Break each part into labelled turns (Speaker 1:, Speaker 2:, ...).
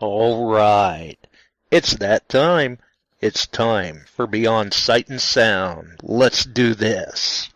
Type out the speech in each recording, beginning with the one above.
Speaker 1: All right, it's that time. It's time for Beyond Sight and Sound. Let's do this.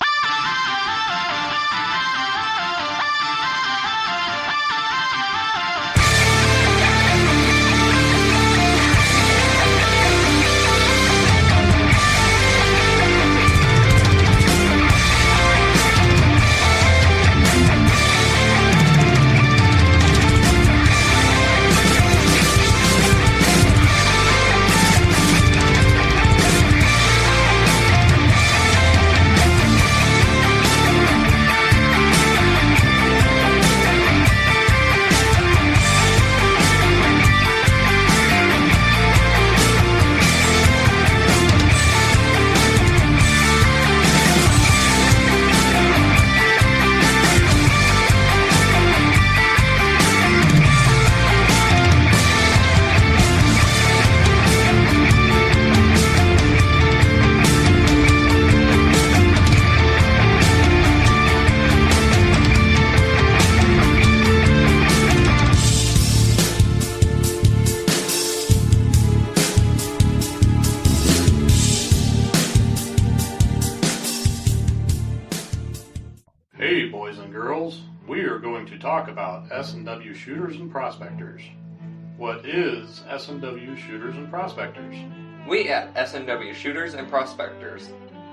Speaker 2: Hey boys and girls, we are going to talk about S&W shooters and prospectors. What is S&W shooters and prospectors?
Speaker 3: We at S&W Shooters and Prospectors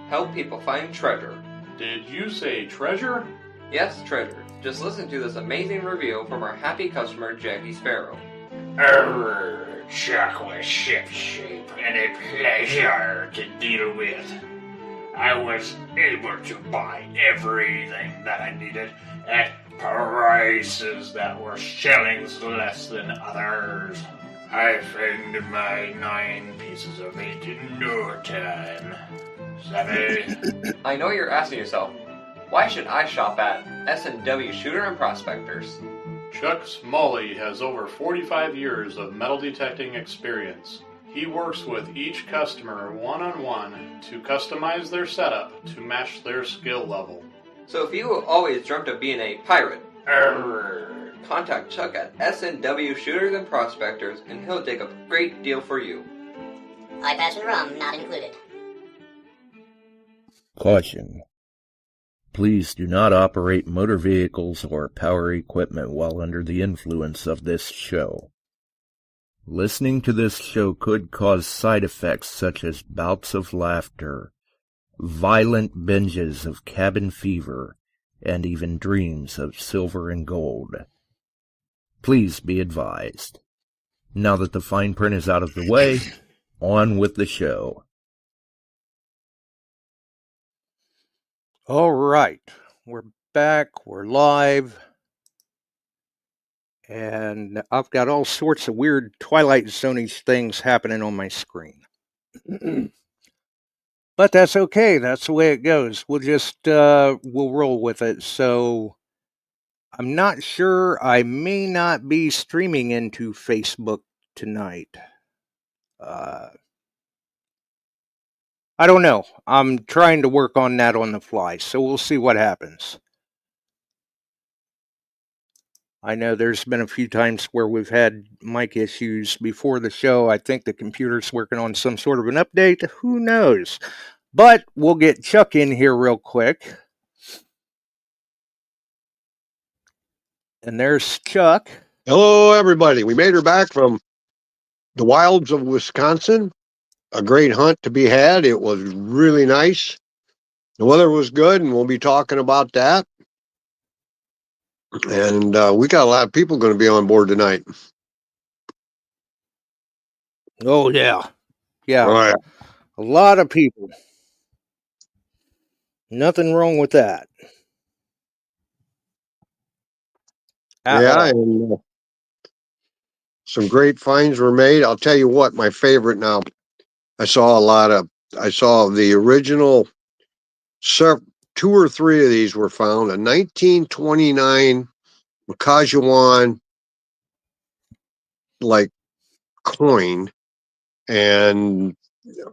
Speaker 3: help people find treasure.
Speaker 2: Did you say treasure?
Speaker 3: Yes, treasure. Just listen to this amazing review from our happy customer, Jackie Sparrow.
Speaker 4: Chocolate ship-shape and a pleasure to deal with. I was able to buy everything that I needed at prices that were shillings less than others. I found my 9 pieces of it in no time. Savvy?
Speaker 3: I know you're asking yourself, why should I shop at S&W Shooter and Prospectors?
Speaker 2: Chuck Smalley has over 45 years of metal detecting experience. He works with each customer one-on-one to customize their setup to match their skill level.
Speaker 3: So if you always dreamt of being a pirate, contact Chuck at S&W Shooters and Prospectors and he'll dig up a great deal for you.
Speaker 5: iPads and rum not included.
Speaker 1: Caution. Please do not operate motor vehicles or power equipment while under the influence of this show. Listening to this show could cause side effects such as bouts of laughter, violent binges of cabin fever, and even dreams of silver and gold. Please be advised. Now that the fine print is out of the way, on with the show.
Speaker 6: All right, we're back, we're live, and I've got all sorts of weird Twilight Zone-ish things happening on my screen. But that's okay, that's the way it goes. We'll just, we'll roll with it. So, I'm not sure, I may not be streaming into Facebook tonight. I don't know. I'm trying to work on that on the fly, so we'll see what happens. I know there's been a few times where we've had mic issues before the show. I think the computer's working on some sort of an update. Who knows? But we'll get Chuck in here real quick. And there's Chuck.
Speaker 7: Hello, everybody. We made her back from the wilds of Wisconsin. A great hunt to be had. It was really nice. The weather was good, and we'll be talking about that. And we got a lot of people going to be on board tonight.
Speaker 6: Oh, yeah. Yeah.
Speaker 7: All right.
Speaker 6: A lot of people. Nothing wrong with that. At
Speaker 7: Yeah,
Speaker 6: all.
Speaker 7: and some great finds were made. I'll tell you what, my favorite now. I saw the original, 2 or 3 of these were found. A 1929 Makajuan, like, coin, and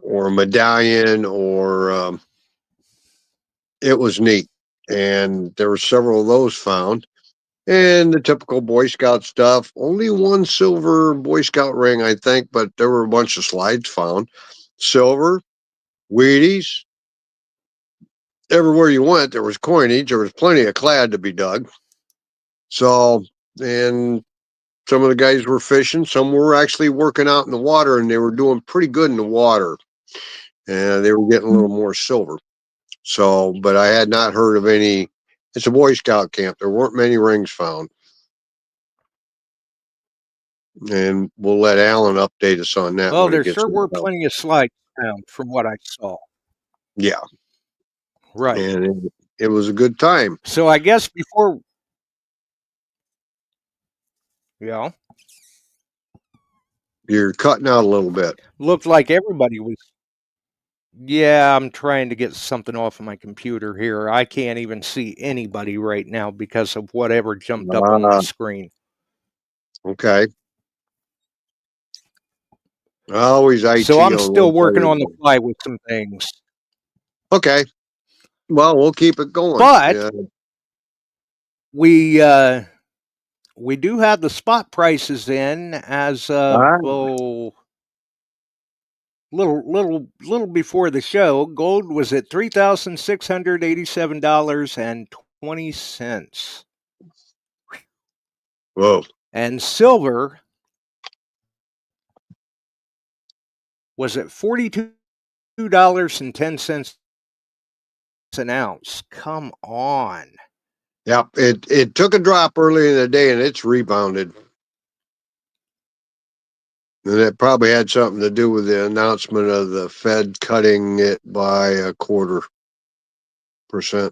Speaker 7: or a medallion, or it was neat. And there were several of those found. And the typical Boy Scout stuff. Only one silver Boy Scout ring, I think, but there were a bunch of slides found. Silver, Wheaties. Everywhere you went, there was coinage. There was plenty of clad to be dug. So, and some of the guys were fishing. Some were actually working out in the water, and they were doing pretty good in the water. And they were getting a little more silver. So, but I had not heard of any. It's a Boy Scout camp. There weren't many rings found. And we'll let Alan update us on that
Speaker 6: Well,
Speaker 7: when he
Speaker 6: there
Speaker 7: gets
Speaker 6: sure were
Speaker 7: involved.
Speaker 6: plenty of slides found from what I saw.
Speaker 7: Yeah.
Speaker 6: Right.
Speaker 7: And it was a good time.
Speaker 6: So I guess before... Yeah.
Speaker 7: You're cutting out a little bit.
Speaker 6: Looked like everybody was... Yeah, I'm trying to get something off of my computer here. I can't even see anybody right now because of whatever jumped up on my screen.
Speaker 7: Okay. Always IT.
Speaker 6: So I'm still working on the fly with some things.
Speaker 7: Okay. Well, we'll keep it going.
Speaker 6: But we do have the spot prices in as little before the show. Gold was at $3,687.20.
Speaker 7: Whoa.
Speaker 6: And silver was at $42.10 an ounce. Come on.
Speaker 7: Yep. It took a drop early in the day, and it's rebounded. And it probably had something to do with the announcement of the Fed cutting it by 0.25%.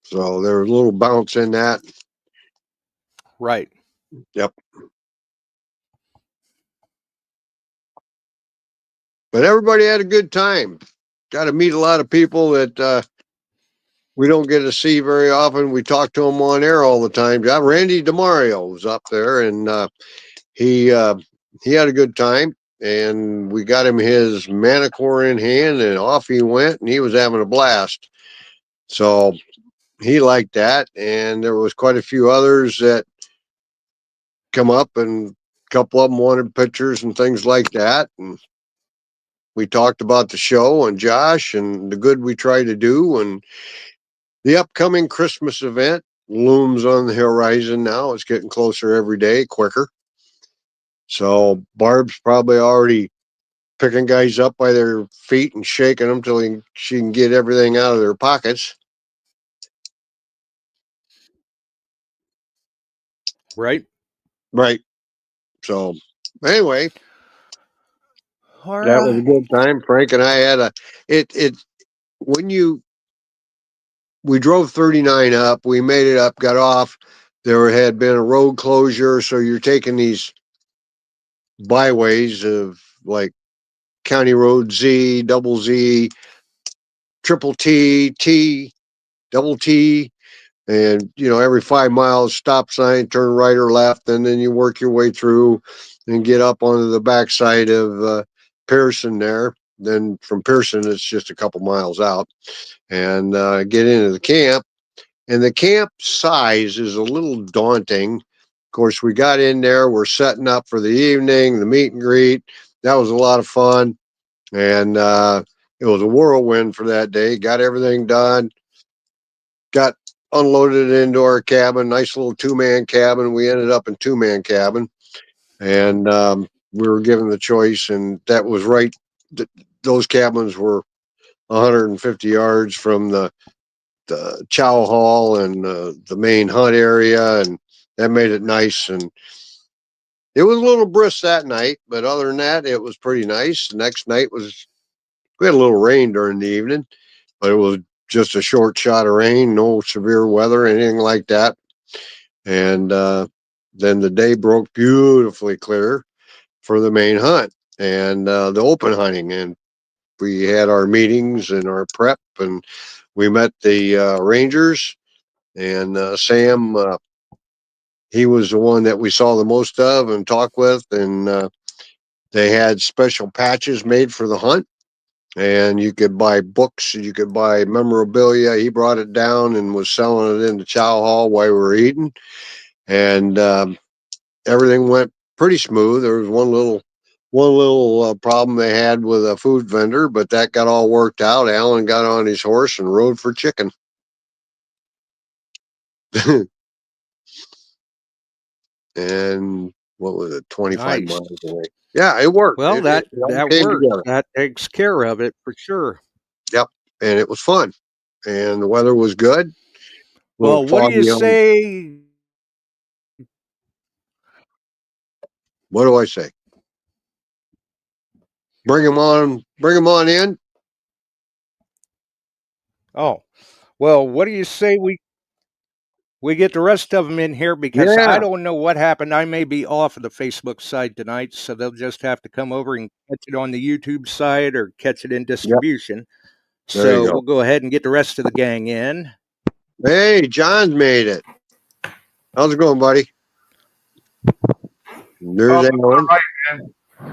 Speaker 7: So there was a little bounce in that.
Speaker 6: Right.
Speaker 7: Yep. But everybody had a good time. Got to meet a lot of people that we don't get to see very often. We talk to them on air all the time. Randy DeMario was up there, and he had a good time. And we got him his Manicore in hand, and off he went, and he was having a blast. So he liked that. And there was quite a few others that come up, and a couple of them wanted pictures and things like that. And we talked about the show and Josh and the good we try to do, and the upcoming Christmas event looms on the horizon now. It's getting closer every day, quicker. So Barb's probably already picking guys up by their feet and shaking them till she can get everything out of their pockets.
Speaker 6: Right.
Speaker 7: Right. So anyway,
Speaker 6: All
Speaker 7: that was a
Speaker 6: right.
Speaker 7: good time. Frank and I had we drove 39 up, we made it up, got off. There had been a road closure, so you're taking these byways of like County Road Z, double Z, triple T, T, double T, and every 5 miles, stop sign, turn right or left, and then you work your way through and get up onto the backside of Pearson there. Then from Pearson, it's just a couple miles out, and get into the camp. And the camp size is a little daunting. Of course, we got in there, we're setting up for the evening, the meet and greet. That was a lot of fun. And it was a whirlwind for that day. Got everything done. Got unloaded into our cabin, nice little 2-man cabin. We ended up in 2-man cabin. And we were given the choice, and that was right. Those cabins were 150 yards from the chow hall and the main hunt area, and that made it nice. And it was a little brisk that night, but other than that, it was pretty nice. The next night we had a little rain during the evening, but it was just a short shot of rain, no severe weather, anything like that. And then the day broke beautifully clear for the main hunt and the open hunting. And we had our meetings and our prep, and we met the rangers. And Sam, he was the one that we saw the most of and talked with. And they had special patches made for the hunt. And you could buy books, you could buy memorabilia. He brought it down and was selling it in the chow hall while we were eating. And everything went pretty smooth. There was one little problem they had with a food vendor, but that got all worked out. Alan got on his horse and rode for chicken. And what was it, 25
Speaker 6: Nice.
Speaker 7: miles away? Yeah, it worked.
Speaker 6: Well, that
Speaker 7: all came
Speaker 6: works.
Speaker 7: together.
Speaker 6: That takes care of it for sure.
Speaker 7: Yep, and it was fun, and the weather was good.
Speaker 6: Well, what do you say?
Speaker 7: What do I say? Bring them on in.
Speaker 6: Oh, well, what do you say we get the rest of them in here, because
Speaker 7: Yeah.
Speaker 6: I don't know what happened. I may be off of the Facebook side tonight, so they'll just have to come over and catch it on the YouTube side or catch it in distribution.
Speaker 7: There you
Speaker 6: So
Speaker 7: go.
Speaker 6: we'll go ahead and get the rest of the gang in.
Speaker 7: Hey, John's made it. How's it going, buddy? There's Alan.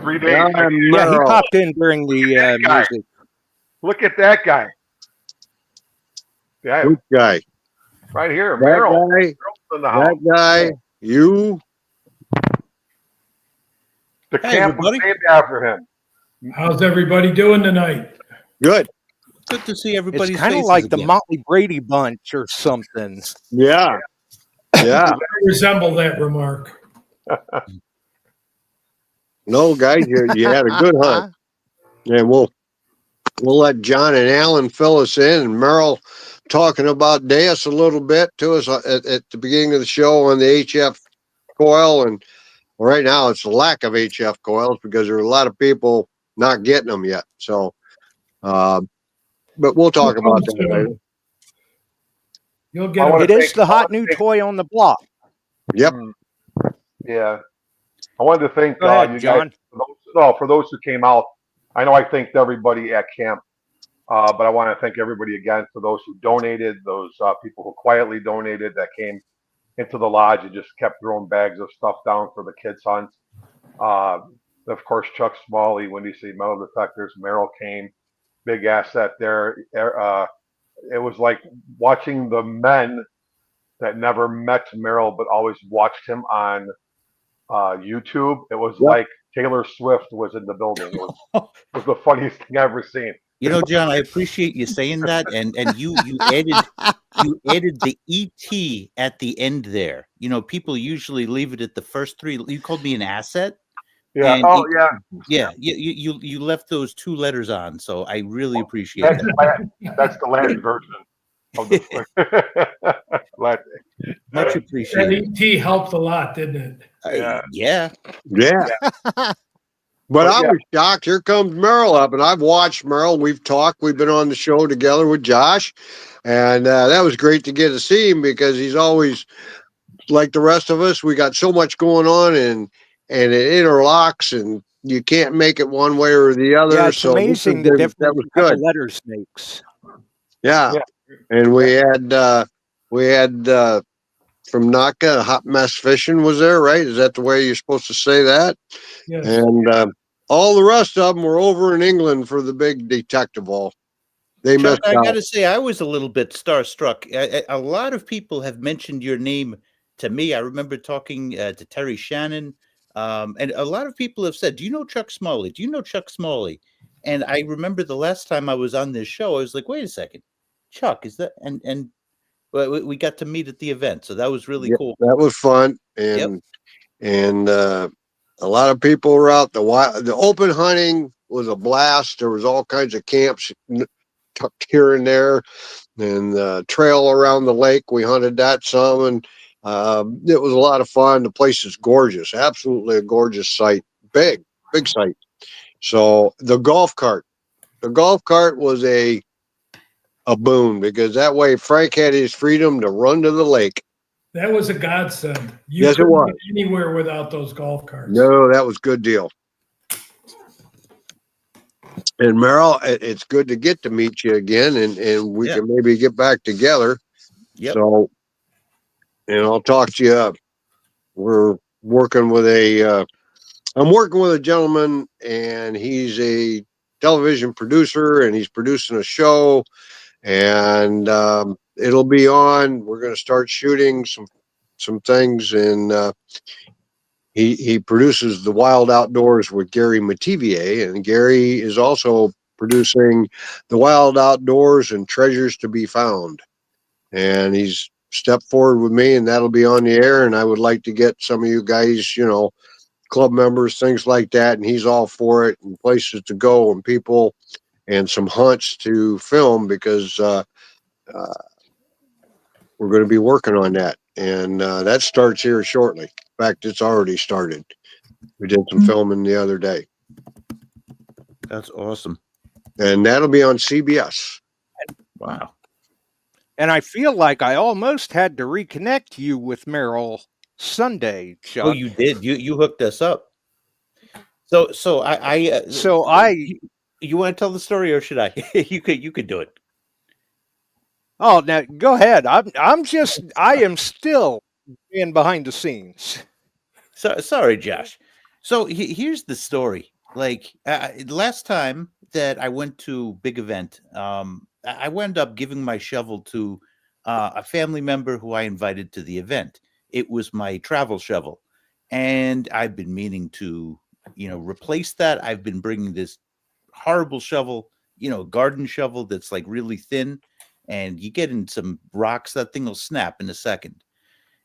Speaker 8: 3 days.
Speaker 7: Yeah,
Speaker 6: Yeah, he
Speaker 7: Merle.
Speaker 6: popped in during the
Speaker 8: guy.
Speaker 6: music.
Speaker 8: Look at that guy. Yeah,
Speaker 7: Which guy?
Speaker 8: right here.
Speaker 7: That
Speaker 8: Merrill.
Speaker 7: guy.
Speaker 8: Merrill's in the house.
Speaker 7: That guy. You.
Speaker 8: The
Speaker 9: Hey,
Speaker 8: camp was
Speaker 9: everybody.
Speaker 8: named after him.
Speaker 10: How's everybody doing tonight?
Speaker 7: Good.
Speaker 9: Good to see
Speaker 6: It's
Speaker 9: everybody's
Speaker 6: kind of
Speaker 9: faces
Speaker 6: like the
Speaker 9: again.
Speaker 6: Motley Brady bunch or something.
Speaker 7: Yeah. Yeah.
Speaker 10: I resemble that remark.
Speaker 7: No, guys, you had a good hunt. And we'll let John and Alan fill us in, and Merrill talking about Deus a little bit to us at the beginning of the show on the HF coil. And right now it's the lack of HF coils because there are a lot of people not getting them yet. So, but we'll talk about that later.
Speaker 10: You'll get
Speaker 8: wanna
Speaker 6: It is
Speaker 8: thank-
Speaker 6: the
Speaker 8: I
Speaker 6: hot
Speaker 8: wanna
Speaker 6: new
Speaker 8: thank-
Speaker 6: toy on the block.
Speaker 7: Yep.
Speaker 8: Yeah. I wanted to thank
Speaker 6: Go ahead,
Speaker 8: you
Speaker 6: John.
Speaker 8: guys. For those who came out. I know I thanked everybody at camp, but I want to thank everybody again for those who donated, those people who quietly donated that came into the lodge and just kept throwing bags of stuff down for the kids' hunts. Of course, Chuck Smalley, Windy City Metal Detectors, Merrill came, big asset there. It was like watching the men that never met Merrill but always watched him on YouTube. It was like Taylor Swift was in the building. It was the funniest thing I've ever seen.
Speaker 9: You know, John, I appreciate you saying that, and you added the ET at the end there. You know, people usually leave it at the first three. You called me an asset.
Speaker 8: Yeah.
Speaker 9: And
Speaker 8: Oh, yeah.
Speaker 9: Yeah. You left those two letters on, so I really appreciate that.
Speaker 8: That's the Latin version of the Latin.
Speaker 9: Much
Speaker 10: that
Speaker 9: appreciated.
Speaker 10: ET helped a lot, didn't it?
Speaker 9: Yeah.
Speaker 7: But I was shocked. Here comes Merrill up, and I've watched Merrill. We've talked. We've been on the show together with Josh, and that was great to get to see him because he's always like the rest of us. We got so much going on, and it interlocks, and you can't make it one way or the other.
Speaker 6: Yeah, it's
Speaker 7: so
Speaker 6: amazing the difference
Speaker 7: that was
Speaker 6: a couple
Speaker 7: good.
Speaker 6: letters makes.
Speaker 7: Yeah. And we had from Naka, Hot Mess Fishing was there, right? Is that the way you're supposed to say that?
Speaker 10: Yes.
Speaker 7: And all the rest of them were over in England for the big detective ball. they
Speaker 9: Chuck,
Speaker 7: missed
Speaker 9: I got
Speaker 7: out.
Speaker 9: to say, I was a little bit starstruck. A lot of people have mentioned your name to me. I remember talking to Terry Shannon, and a lot of people have said, "Do you know Chuck Smalley? Do you know Chuck Smalley?" And I remember the last time I was on this show, I was like, "Wait a second, Chuck, is that?" And we got to meet at the event, so that was really
Speaker 7: Yeah,
Speaker 9: cool.
Speaker 7: that was fun,
Speaker 9: Yep.
Speaker 7: and a lot of people were out. The open hunting was a blast. There was all kinds of camps tucked here and there, and the trail around the lake. We hunted that some, and it was a lot of fun. The place is gorgeous, absolutely a gorgeous site, big site. So the golf cart was a boon, because that way Frank had his freedom to run to the lake.
Speaker 10: That was a godsend. You
Speaker 7: Yes, it
Speaker 10: couldn't
Speaker 7: was.
Speaker 10: get anywhere without those golf carts.
Speaker 7: No, that was a good deal. And Merrill, it's good to get to meet you again, and we
Speaker 9: Yeah.
Speaker 7: can maybe get back together.
Speaker 9: Yep.
Speaker 7: So, and I'll talk to you. We're working with I'm working with a gentleman, and he's a television producer, and he's producing a show, and it'll be on. We're going to start shooting some things, and he produces The Wild Outdoors with Gary Mativier, and Gary is also producing The Wild Outdoors and Treasures to Be Found. And he's stepped forward with me, and that'll be on the air. And I would like to get some of you guys, club members, things like that. And he's all for it, and places to go and people and some hunts to film, because we're going to be working on that. And that starts here shortly. In fact, it's already started. We did some filming the other day.
Speaker 9: That's awesome.
Speaker 7: And that'll be on CBS.
Speaker 9: Wow.
Speaker 6: And I feel like I almost had to reconnect you with Merrill Sunday, Chuck.
Speaker 9: Oh, you did. You hooked us up. So you want to tell the story, or should I? You could do it.
Speaker 6: Oh, now go ahead. I am still being behind the scenes.
Speaker 9: So sorry, Josh. So here's the story. Like last time that I went to big event, I wound up giving my shovel to a family member who I invited to the event. It was my travel shovel, and I've been meaning to, replace that. I've been bringing this horrible shovel, garden shovel that's like really thin, and you get in some rocks, that thing will snap in a second.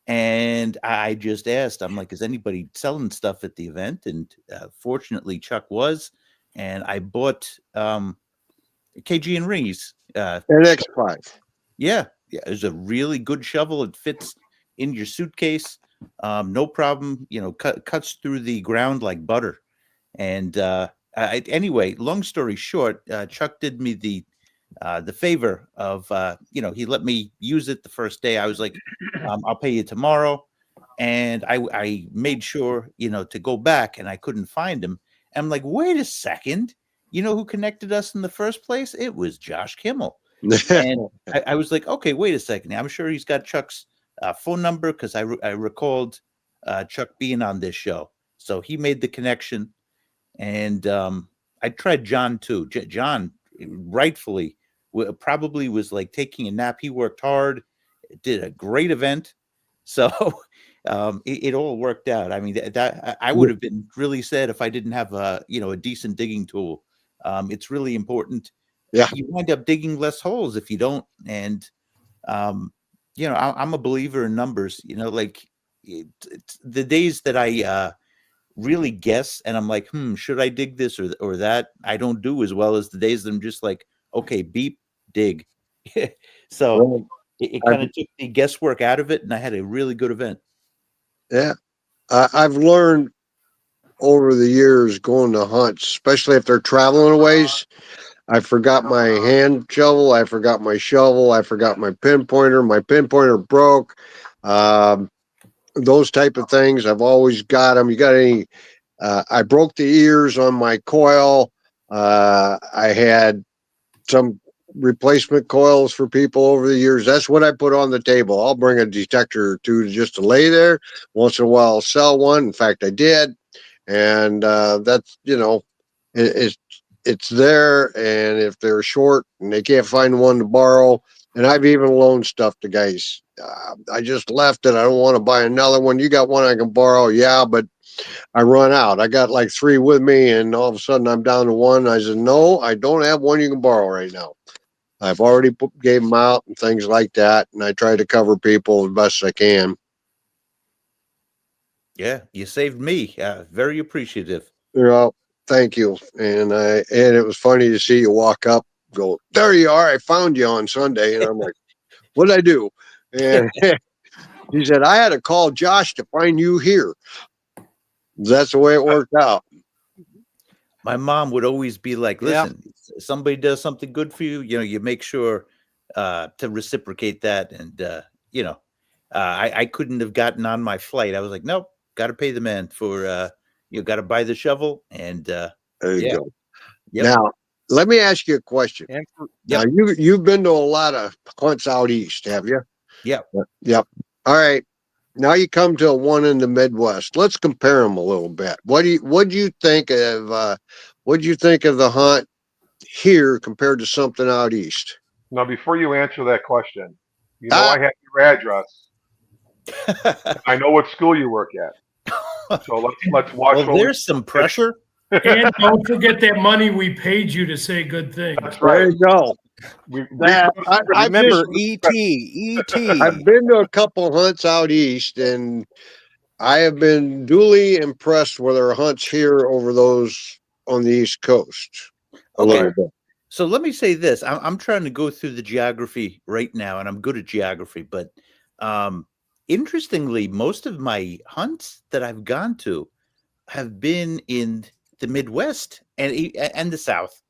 Speaker 9: And I just asked, I'm like, is anybody selling stuff at the event? And fortunately, Chuck was. And I bought KG and Rings.
Speaker 7: NX5.
Speaker 9: Yeah. It's a really good shovel. It fits in your suitcase. No problem. Cuts through the ground like butter. And anyway, long story short, Chuck did me the favor of, he let me use it the first day. I was like, I'll pay you tomorrow. And I made sure, to go back, and I couldn't find him. And I'm like, wait a second. You know who connected us in the first place? It was Josh Kimmel. And I was like, okay, wait a second. I'm sure he's got Chuck's phone number, because I recalled Chuck being on this show. So he made the connection. And I tried John too. John rightfully probably was like taking a nap. He worked hard, did a great event. So it all worked out. I mean, that I would have been really sad if I didn't have a decent digging tool. It's really important.
Speaker 7: Yeah.
Speaker 9: You wind up digging less holes if you don't. And I'm a believer in numbers. Like it's the days that I really guess, and I'm like, should I dig this or that? I don't do as well as the days that I'm just like, okay, beep, dig. So
Speaker 7: Well,
Speaker 9: it kind of took the guesswork out of it, and I had a really good event.
Speaker 7: Yeah. I've learned over the years going to hunts, especially if they're traveling a ways. I forgot my hand shovel. I forgot my shovel. I forgot my pinpointer. My pinpointer broke. Those type of things. I've always got them. You got any? I broke the ears on my coil. I had some replacement coils for people over the years. That's what I put on the table. I'll bring a detector or two just to lay there. Once in a while, I'll sell one. In fact, I did. And that's, it's it's there, and if they're short and they can't find one to borrow, and I've even loaned stuff to guys. I just left it. I don't want to buy another one. You got one I can borrow? Yeah, but I run out. I got like 3 with me, and all of a sudden I'm down to one. I said, no, I don't have one you can borrow right now. I've already gave them out and things like that, and I try to cover people as best I can.
Speaker 9: Yeah, you saved me. Very appreciative.
Speaker 7: Thank you. And it was funny to see you walk up, go, there you are. I found you on Sunday. And I'm like, what did I do? And he said, I had to call Josh to find you here. That's the way it worked out.
Speaker 9: My mom would always be like, listen, somebody does something good for you, you make sure to reciprocate that. And, I couldn't have gotten on my flight. I was like, nope, got to pay the man for, you got to buy the shovel. And
Speaker 7: there you go.
Speaker 9: Yep.
Speaker 7: Now, let me ask you a question. Now, you've been to a lot of hunts out east, have you?
Speaker 9: Yep.
Speaker 7: Yep. All right. Now you come to one in the Midwest. Let's compare them a little bit. What do you think of the hunt here compared to something out east?
Speaker 8: Now, before you answer that question, I have your address. I know what school you work at. So let's watch.
Speaker 9: Well, there's some pressure.
Speaker 10: And don't forget that money we paid you to say good things.
Speaker 8: That's right.
Speaker 7: There you go.
Speaker 6: I remember E.T.
Speaker 7: I've been to a couple hunts out east, and I have been duly impressed with our hunts here over those on the East Coast.
Speaker 9: Okay. So let me say this. I'm trying to go through the geography right now, and I'm good at geography. But interestingly, most of my hunts that I've gone to have been in the Midwest and the South.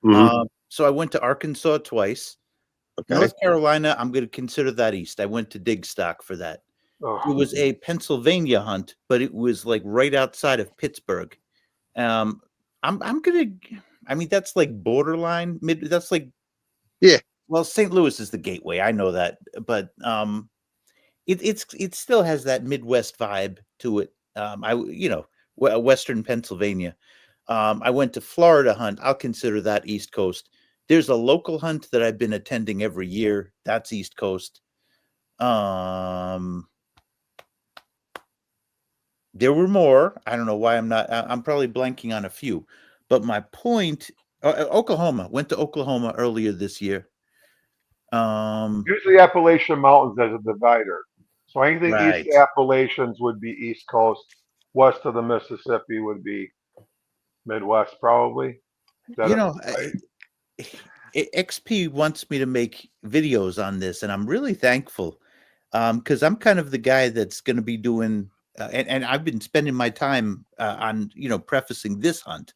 Speaker 7: Mm-hmm.
Speaker 9: So I went to Arkansas twice. Okay. North Carolina, I'm going to consider that east. I went to Digstock for that. It was a Pennsylvania hunt, but it was like right outside of Pittsburgh. I'm gonna. I mean, that's like borderline mid. That's like,
Speaker 7: yeah.
Speaker 9: Well, St. Louis is the gateway. I know that, but it still has that Midwest vibe to it. Western Pennsylvania. I went to Florida hunt. I'll consider that East Coast. There's a local hunt that I've been attending every year. That's East Coast. There were more. I don't know why I'm probably blanking on a few. But my point, Oklahoma. Went to Oklahoma earlier this year.
Speaker 8: Use the Appalachian Mountains as a divider. So anything East Appalachians would be East Coast. West of the Mississippi would be Midwest, probably.
Speaker 9: XP wants me to make videos on this, and I'm really thankful because I'm kind of the guy that's going to be doing, and I've been spending my time on, prefacing this hunt.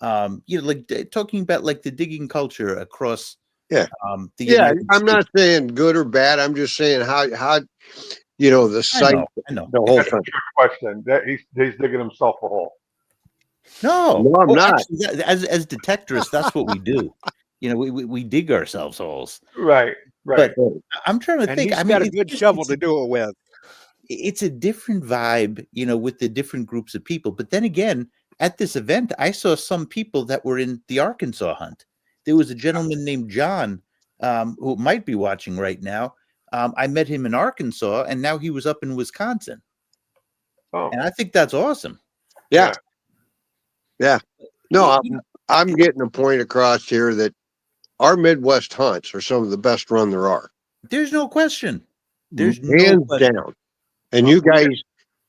Speaker 9: Like talking about like the digging culture across.
Speaker 7: I'm not saying good or bad. I'm just saying how the site.
Speaker 9: I know.
Speaker 7: The whole
Speaker 8: That's a trick question. He's digging himself a hole.
Speaker 9: No,
Speaker 7: I'm not.
Speaker 9: Actually, as detectorists, that's what we do. We dig ourselves holes.
Speaker 8: Right.
Speaker 9: But I'm trying to think.
Speaker 6: He's got a good shovel to do it with.
Speaker 9: It's a different vibe, with the different groups of people. But then again, at this event, I saw some people that were in the Arkansas hunt. There was a gentleman named John who might be watching right now. I met him in Arkansas, and now he was up in Wisconsin.
Speaker 8: Oh.
Speaker 9: And I think that's awesome.
Speaker 7: Yeah. No, I'm getting a point across here that our Midwest hunts are some of the best run there are.
Speaker 9: There's no question. There's
Speaker 7: hands down. And you guys,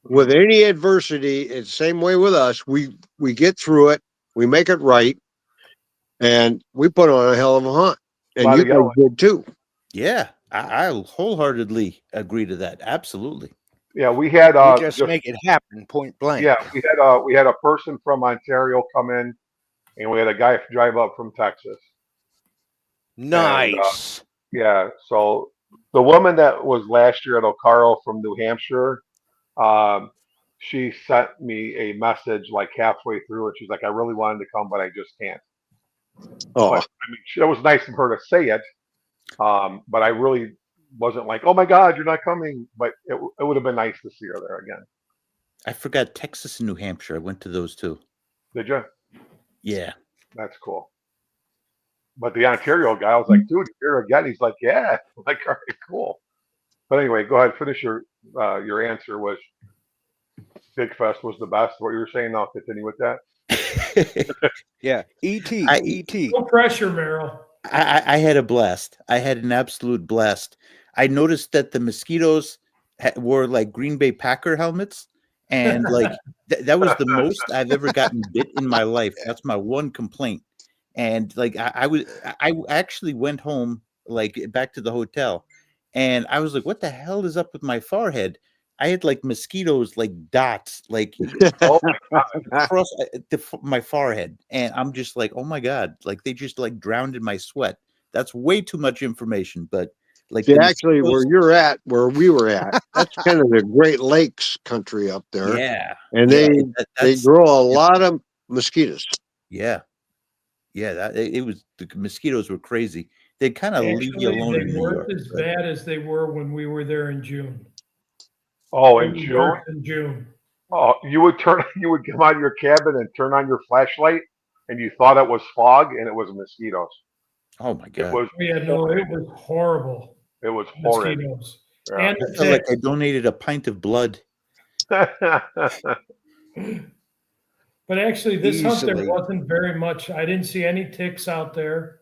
Speaker 7: with any adversity, it's the same way with us. We get through it, we make it right, and we put on a hell of a hunt. And you guys did too.
Speaker 9: Yeah, I'll wholeheartedly agree to that. Absolutely.
Speaker 8: Yeah, we had
Speaker 6: just make it happen, point blank.
Speaker 8: Yeah, we had a person from Ontario come in, and we had a guy drive up from Texas.
Speaker 6: Nice.
Speaker 8: And, so the woman that was last year at Ocaro from New Hampshire, she sent me a message like halfway through it. She's like, I really wanted to come, but I just can't.
Speaker 7: Oh,
Speaker 8: but, I mean, it was nice of her to say it, but I really wasn't like, oh my God, you're not coming. But it would have been nice to see her there again.
Speaker 9: I forgot Texas and New Hampshire. I went to those too.
Speaker 8: Did you?
Speaker 9: Yeah.
Speaker 8: That's cool. But the Ontario guy, I was like, dude, you're here again? He's like, yeah. I'm like, all right, cool. But anyway, go ahead. Finish your answer. Was Big Fest was the best? What you were saying? I'll continue with that.
Speaker 6: Yeah, E.T.
Speaker 9: I-
Speaker 6: E.T.
Speaker 10: No pressure, Merrill.
Speaker 9: I had a blast. I had an absolute blast. I noticed that the mosquitoes wore like Green Bay Packer helmets, and like that was the most I've ever gotten bit in my life. That's my one complaint. And like I actually went home, like back to the hotel, and I was like, what the hell is up with my forehead? I had like mosquitoes, like dots, like
Speaker 8: Oh my God.
Speaker 9: across my forehead, and I'm just like, oh my god, like they just like drowned in my sweat. That's way too much information, but like
Speaker 7: See,
Speaker 9: the
Speaker 7: actually, where
Speaker 9: mosquitoes,
Speaker 7: you're at, where we were at, that's kind of the Great Lakes country up there,
Speaker 9: yeah,
Speaker 7: and
Speaker 9: yeah,
Speaker 7: they
Speaker 9: that's
Speaker 7: grow a lot of mosquitoes.
Speaker 9: yeah, that it was the mosquitoes were crazy. They kind of leave you
Speaker 10: Actually,
Speaker 9: alone
Speaker 10: they
Speaker 9: in New
Speaker 10: weren't
Speaker 9: York.
Speaker 10: as
Speaker 9: but-
Speaker 10: bad as they were when we were there in June.
Speaker 8: Oh,
Speaker 10: They
Speaker 8: in
Speaker 10: were
Speaker 8: June.
Speaker 10: worse in June.
Speaker 8: Oh, you would come out of your cabin and turn on your flashlight, and you thought it was fog, and it was mosquitoes.
Speaker 9: Oh my
Speaker 8: It
Speaker 9: god,
Speaker 8: was.
Speaker 10: Yeah, no, it was horrible.
Speaker 8: It was horrid.
Speaker 10: Mosquitoes.
Speaker 8: Yeah.
Speaker 10: And
Speaker 9: I
Speaker 10: the
Speaker 9: felt like I
Speaker 10: ticks.
Speaker 9: donated a pint of blood.
Speaker 10: But actually, this hunt there
Speaker 6: Easily.
Speaker 10: wasn't very much. I didn't see any ticks out there.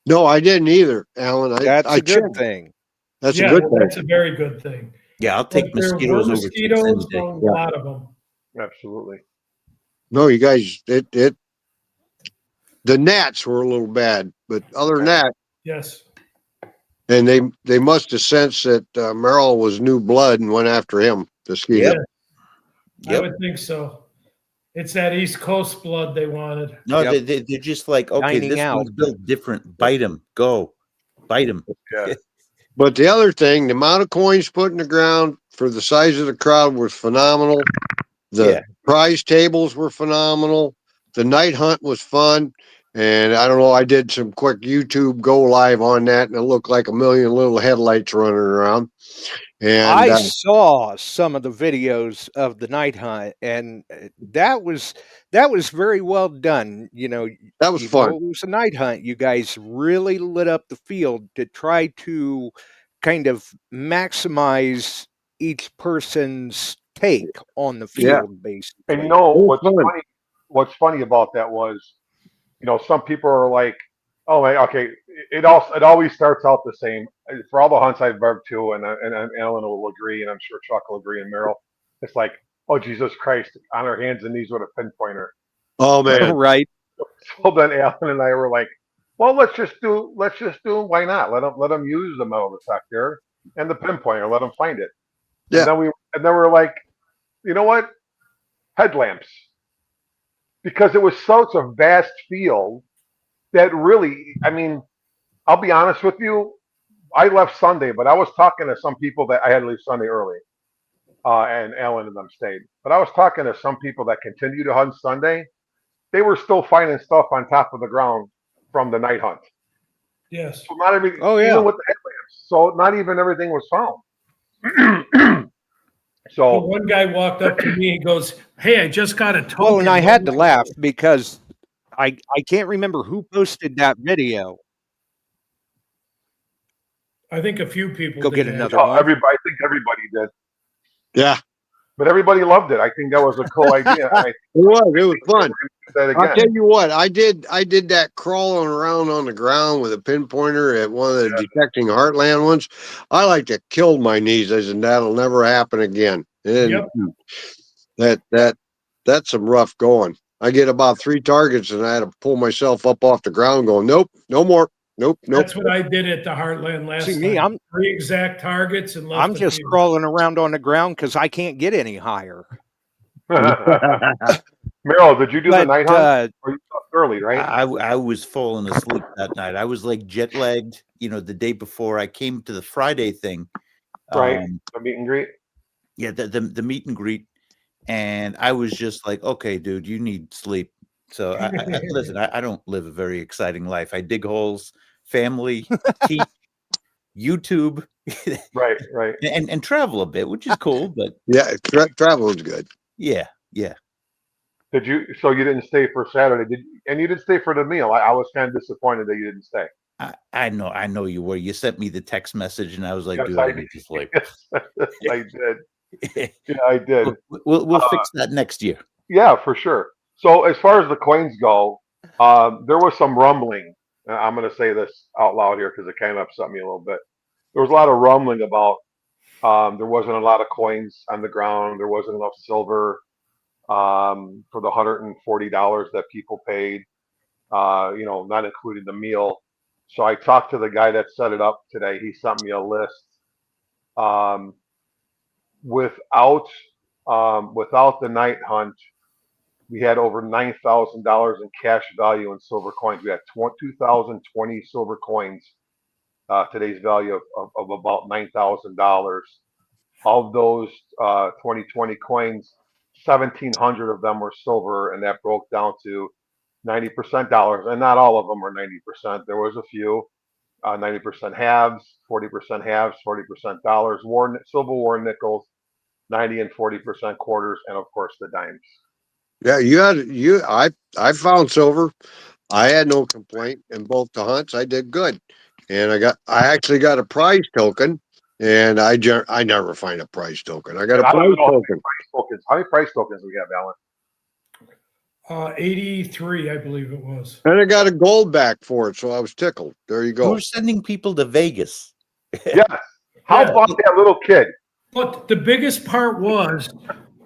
Speaker 7: No, I didn't either, Alan.
Speaker 6: That's
Speaker 7: I
Speaker 6: a good
Speaker 7: checked.
Speaker 6: thing.
Speaker 7: That's
Speaker 10: Yeah,
Speaker 7: a good
Speaker 10: well,
Speaker 7: thing.
Speaker 10: that's a very good thing.
Speaker 9: Yeah, I'll
Speaker 10: But
Speaker 9: take
Speaker 10: there were
Speaker 9: mosquitoes over ticks any
Speaker 10: mosquitoes,
Speaker 9: day.
Speaker 10: a lot of them.
Speaker 8: Absolutely.
Speaker 7: No, you guys, the gnats were a little bad, but other than that,
Speaker 10: Yes.
Speaker 7: and they must have sensed that Merrill was new blood and went after him to speed
Speaker 9: Yep.
Speaker 7: up.
Speaker 10: I would think so. It's that East Coast blood they wanted.
Speaker 9: No,
Speaker 6: Yep.
Speaker 9: they're just like, okay,
Speaker 6: Dining
Speaker 9: this
Speaker 6: out.
Speaker 9: one's built different. Bite him, go, bite him.
Speaker 8: Yeah.
Speaker 7: But the other thing, the amount of coins put in the ground for the size of the crowd was phenomenal. The
Speaker 9: Yeah.
Speaker 7: prize tables were phenomenal. The night hunt was fun. And I don't know, I did some quick YouTube go live on that, and it looked like a million little headlights running around. And
Speaker 6: I saw some of the videos of the night hunt, and that was very well done. You know,
Speaker 7: that was
Speaker 6: even though
Speaker 7: fun.
Speaker 6: it was a night hunt, you guys really lit up the field to try to kind of maximize each person's take on the
Speaker 7: Yeah.
Speaker 6: field, basically.
Speaker 8: And you know
Speaker 7: It was
Speaker 8: what's
Speaker 7: fun.
Speaker 8: funny? What's funny about that was, some people are like, "Oh, okay." It always starts out the same for all the hunts I've been to, and Alan will agree, and I'm sure Chuck will agree, and Merrill. It's like, "Oh, Jesus Christ, on our hands and knees with a pinpointer."
Speaker 7: Oh man,
Speaker 6: Right.
Speaker 8: So then Alan and I were like, "Well, let's just do. Why not? Let them use the metal detector and the pinpointer. Let them find it."
Speaker 7: Yeah.
Speaker 8: And then we're like, you know what? Headlamps, because it was such a vast field that really, I mean, I'll be honest with you. I left Sunday, but I was talking to some people that I had to leave Sunday early, and Alan and them stayed. But I was talking to some people that continue to hunt Sunday. They were still finding stuff on top of the ground from the night hunt.
Speaker 10: Yes.
Speaker 8: So not every,
Speaker 6: Oh, yeah.
Speaker 8: even with the headlamps. So not even everything was found.
Speaker 10: So
Speaker 8: So
Speaker 10: one guy walked up to me and goes, "Hey, I just got a token."
Speaker 6: Well, and I had to laugh because I can't remember who posted that video.
Speaker 10: I think a few people
Speaker 6: Go
Speaker 10: did
Speaker 6: get
Speaker 10: that.
Speaker 6: another one.
Speaker 8: I think everybody did,
Speaker 7: yeah,
Speaker 8: but everybody loved it. I think that was a cool idea.
Speaker 7: it was fun.
Speaker 8: That
Speaker 7: I'll
Speaker 8: again.
Speaker 7: tell you what, I did that crawling around on the ground with a pinpointer at one of the detecting heartland ones. I like to kill my knees. I said that'll never happen again. And that's some rough going. I get about 3 targets and I had to pull myself up off the ground going, nope, no more. Nope.
Speaker 10: That's what I did at the Heartland last
Speaker 6: See me,
Speaker 10: time. 3 exact targets and left
Speaker 6: I'm
Speaker 10: the
Speaker 6: just
Speaker 10: field.
Speaker 6: crawling around on the ground because I can't get any higher.
Speaker 8: Merrill, did you do the
Speaker 6: But
Speaker 8: night hunt? Or you left early, right?
Speaker 9: I was falling asleep that night. I was like jet lagged, the day before I came to the Friday thing.
Speaker 8: Right. The meet and greet.
Speaker 9: Yeah, the meet and greet. And I was just like, okay, dude, you need sleep. So listen, I don't live a very exciting life. I dig holes, family, teach, YouTube,
Speaker 8: Right.
Speaker 9: and travel a bit, which is cool. But
Speaker 7: yeah, travel is good.
Speaker 9: yeah.
Speaker 8: Did you? So you didn't stay for Saturday, did? And you didn't stay for the meal. I was kind of disappointed that you didn't stay.
Speaker 9: I know you were. You sent me the text message, and I was like,
Speaker 8: Yes,
Speaker 9: dude,
Speaker 8: I
Speaker 9: I
Speaker 8: did.
Speaker 9: need to sleep.
Speaker 8: Yes, I did. Yeah, I did.
Speaker 9: We'll fix that next year.
Speaker 8: Yeah, for sure. So as far as the coins go, there was some rumbling. I'm going to say this out loud here because it kind of upset me a little bit. There was a lot of rumbling about there wasn't a lot of coins on the ground. There wasn't enough silver for the $140 that people paid. Not including the meal. So I talked to the guy that set it up today. He sent me a list. Um, without without the night hunt, we had over $9,000 in cash value in silver coins. We had 2,020 silver coins. Today's value of about $9,000. Of those 2020 coins, 1,700 of them were silver, and that broke down to 90% dollars. And not all of them were 90%. There was a few 90% halves, 40% halves, 40% dollars, silver war nickels, 90 and 40% quarters, and of course the dimes.
Speaker 7: Yeah, I found silver. I had no complaint in both the hunts. I did good, and I actually got a prize token, and I never find a prize token. I got a prize token.
Speaker 8: How many prize tokens do we have, Alan?
Speaker 10: 83, I believe it was.
Speaker 7: And I got a gold back for it, so I was tickled. There you go.
Speaker 9: We're sending people to Vegas.
Speaker 8: Yes. How about that little kid?
Speaker 10: But the biggest part was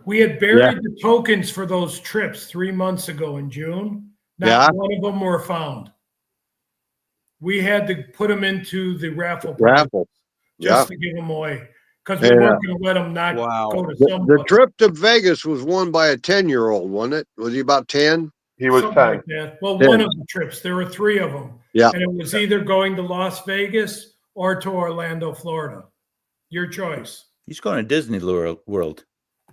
Speaker 10: we had buried the tokens for those trips 3 months ago in June. Not one of them were found. We had to put them into the raffle just to give them away because we weren't going to let them not go to somebody.
Speaker 7: The trip to Vegas was won by a 10-year-old, wasn't it? Was he about 10?
Speaker 8: He was 10.
Speaker 10: Like well, 10. One of the trips, there were 3 of them.
Speaker 7: Yeah.
Speaker 10: And it was either going to Las Vegas or to Orlando, Florida. Your choice.
Speaker 9: He's going to Disney World.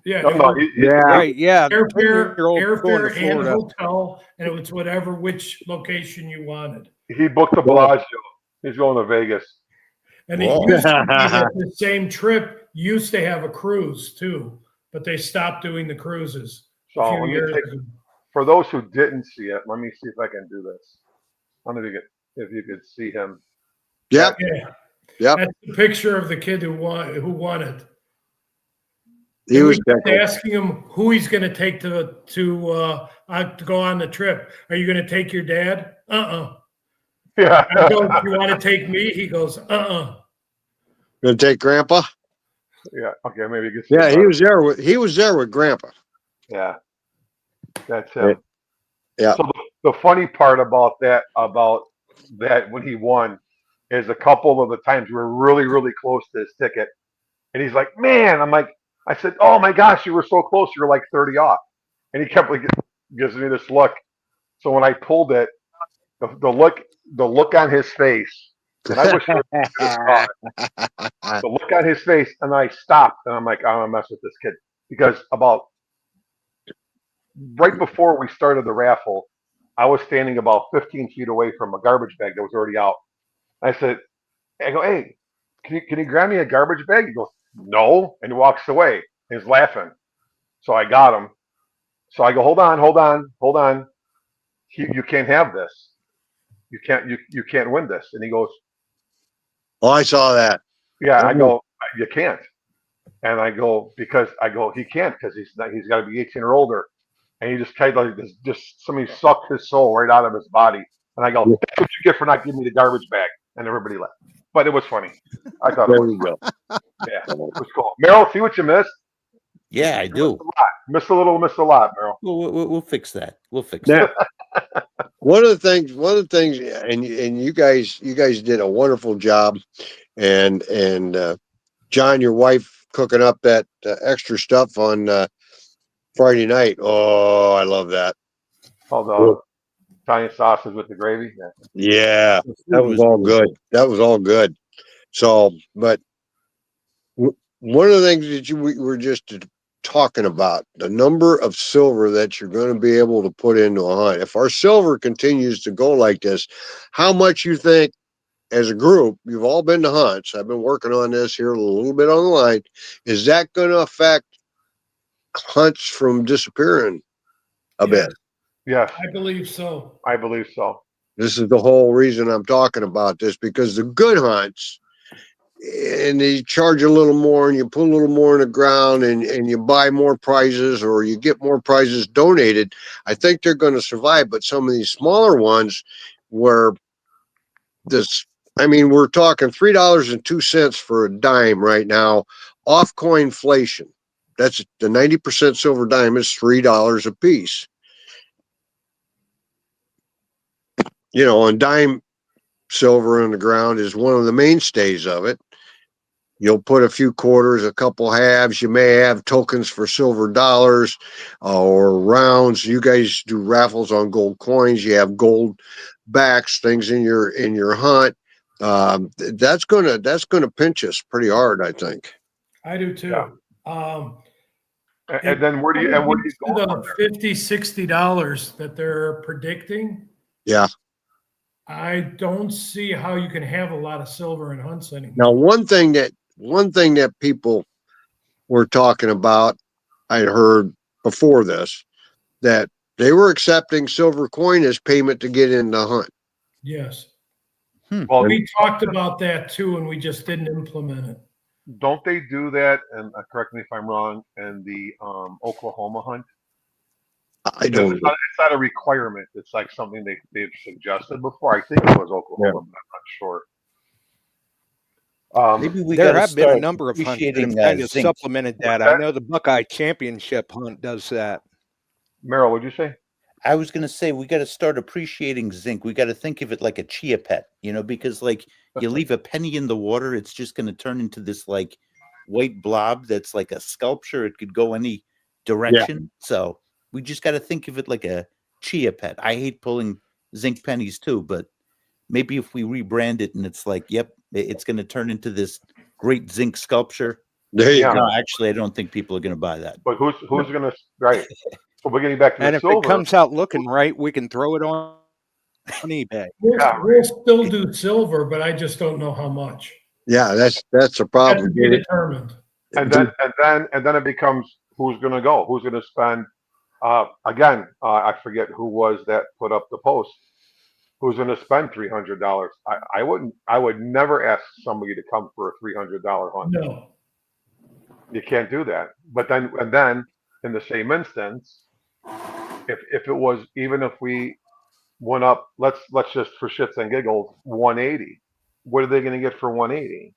Speaker 10: Yeah.
Speaker 6: Right. Yeah.
Speaker 10: Airfare and hotel, and it was which location you wanted.
Speaker 8: He booked the Bellagio. He's going to Vegas.
Speaker 10: And he used to the same trip used to have a cruise too, but they stopped doing the cruises a few years ago.
Speaker 8: For those who didn't see it, let me see if I can do this. I don't know if you could see him.
Speaker 7: Yep.
Speaker 10: Yeah. That's the picture of the kid who won it.
Speaker 7: He was
Speaker 10: asking him who he's going to take to go on the trip. Are you going to take your dad?
Speaker 8: Yeah.
Speaker 10: I go, do you want to take me? He goes,
Speaker 7: Gonna take Grandpa?
Speaker 8: Yeah. Okay. Maybe you can
Speaker 7: see him. He was there with Grandpa.
Speaker 8: Yeah. That's him.
Speaker 7: Yeah.
Speaker 8: So the funny part about that when he won is a couple of the times we were really, really close to his ticket. And he's like, man, I said, oh my gosh, you were so close. You were like 30 off. And he kept gives me this look. So when I pulled it, the look on his face, and I wish the look on his face, and I stopped and I'm like, I don't want to mess with this kid. Because about right before we started the raffle, I was standing about 15 feet away from a garbage bag that was already out. I go, hey, can you grab me a garbage bag? He goes, no, and he walks away. He's laughing. So I got him. So I go, hold on. You can't have this. You can't win this. And he goes,
Speaker 7: oh, I saw that.
Speaker 8: Yeah, I go, you can't. And I go, he can't because he's got to be 18 or older. And he just kind of somebody sucked his soul right out of his body. And I go, that's what you get for not giving me the garbage bag. And everybody left. But it was funny. I thought it was
Speaker 7: go.
Speaker 8: Yeah, it was cool. Meryl, see what you missed?
Speaker 9: Yeah, I do.
Speaker 8: Miss a little, miss a lot, Meryl.
Speaker 9: We'll fix that. We'll fix that.
Speaker 7: One of the things, and you guys did a wonderful job, and John, your wife, cooking up that extra stuff on Friday night. Oh, I love that.
Speaker 8: Oh, the Italian sausage with the gravy.
Speaker 7: Yeah, that was all good. That was all good. So, but one of the things that we were just talking about, the number of silver that you're going to be able to put into a hunt. If our silver continues to go like this, how much you think as a group, you've all been to hunts, I've been working on this here a little bit on the line, is that going to affect hunts from disappearing? a bit.
Speaker 8: Yes,
Speaker 10: I believe so.
Speaker 8: I believe so.
Speaker 7: This is the whole reason I'm talking about this, because the good hunts, and they charge a little more and you put a little more in the ground and you buy more prizes or you get more prizes donated, I think they're going to survive. But some of these smaller ones where we're talking $3.02 for a dime right now off coinflation. That's the 90% silver dime is $3 a piece. And dime silver in the ground is one of the mainstays of it. You'll put a few quarters, a couple halves. You may have tokens for silver dollars or rounds. You guys do raffles on gold coins. You have gold backs, things in your hunt. That's gonna pinch us pretty hard, I think.
Speaker 10: I do too.
Speaker 8: Yeah. And then where do you go
Speaker 10: the
Speaker 8: from there?
Speaker 10: $50-$60 that they're predicting?
Speaker 7: Yeah.
Speaker 10: I don't see how you can have a lot of silver in hunts anymore.
Speaker 7: Now, one thing that people were talking about, I heard before this, that they were accepting silver coin as payment to get in the hunt.
Speaker 10: Yes.
Speaker 8: Well,
Speaker 10: we talked about that too, and we just didn't implement it.
Speaker 8: Don't they do that? And correct me if I'm wrong. In the Oklahoma hunt,
Speaker 7: I don't.
Speaker 8: It's not a requirement. It's like something they've suggested before. I think it was Oklahoma, but I'm not sure.
Speaker 9: Maybe we
Speaker 6: There
Speaker 9: gotta
Speaker 6: have been a
Speaker 9: start
Speaker 6: number of hunts that
Speaker 9: appreciating
Speaker 6: have kind of
Speaker 9: zinc.
Speaker 6: supplemented that. I know the Buckeye Championship hunt does that.
Speaker 8: Merrill, what'd you say?
Speaker 9: I was going to say we got to start appreciating zinc. We got to think of it like a chia pet, because like you leave a penny in the water, it's just going to turn into this like white blob that's like a sculpture. It could go any direction. So we just got to think of it like a chia pet. I hate pulling zinc pennies too, but maybe if we rebrand it and it's like, yep, it's going to turn into this great zinc sculpture.
Speaker 7: There you go.
Speaker 9: No, actually, I don't think people are going to buy that.
Speaker 8: But who's going to, right? So we're getting back to
Speaker 6: And
Speaker 8: the
Speaker 6: if
Speaker 8: silver.
Speaker 6: it comes out looking right, we can throw it on eBay.
Speaker 10: We'll still do silver, but I just don't know how much.
Speaker 7: Yeah, that's a problem.
Speaker 10: That's to be determined.
Speaker 8: And then it becomes who's going to go? Who's going to spend? Again, I forget who was that put up the post. Who's going to spend $300? I wouldn't. I would never ask somebody to come for a $300 hunt.
Speaker 10: No,
Speaker 8: you can't do that. But then in the same instance, if it was, even if we went up, let's just for shits and giggles, 180. What are they going to get for 180?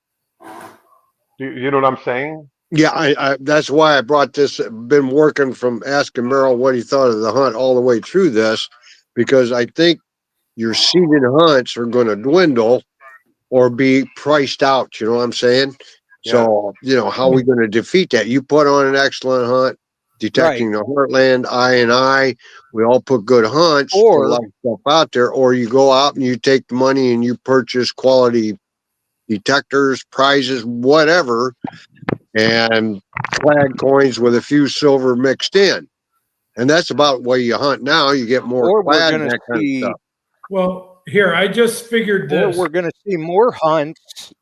Speaker 8: You know what I'm saying?
Speaker 7: Yeah, I that's why I brought this. Been working from asking Merrill what he thought of the hunt all the way through this, because I think your seeded hunts are going to dwindle or be priced out. You know what I'm saying? Yeah. So how are we going to defeat that? You put on an excellent hunt, detecting the heartland, I. We all put good hunts, put a lot of stuff out there, or you go out and you take the money and you purchase quality detectors, prizes, whatever, and flag coins with a few silver mixed in. And that's about where you hunt now. You get more flag, that kind of stuff.
Speaker 10: Well, here, I just figured this.
Speaker 6: Or we're going to see more hunts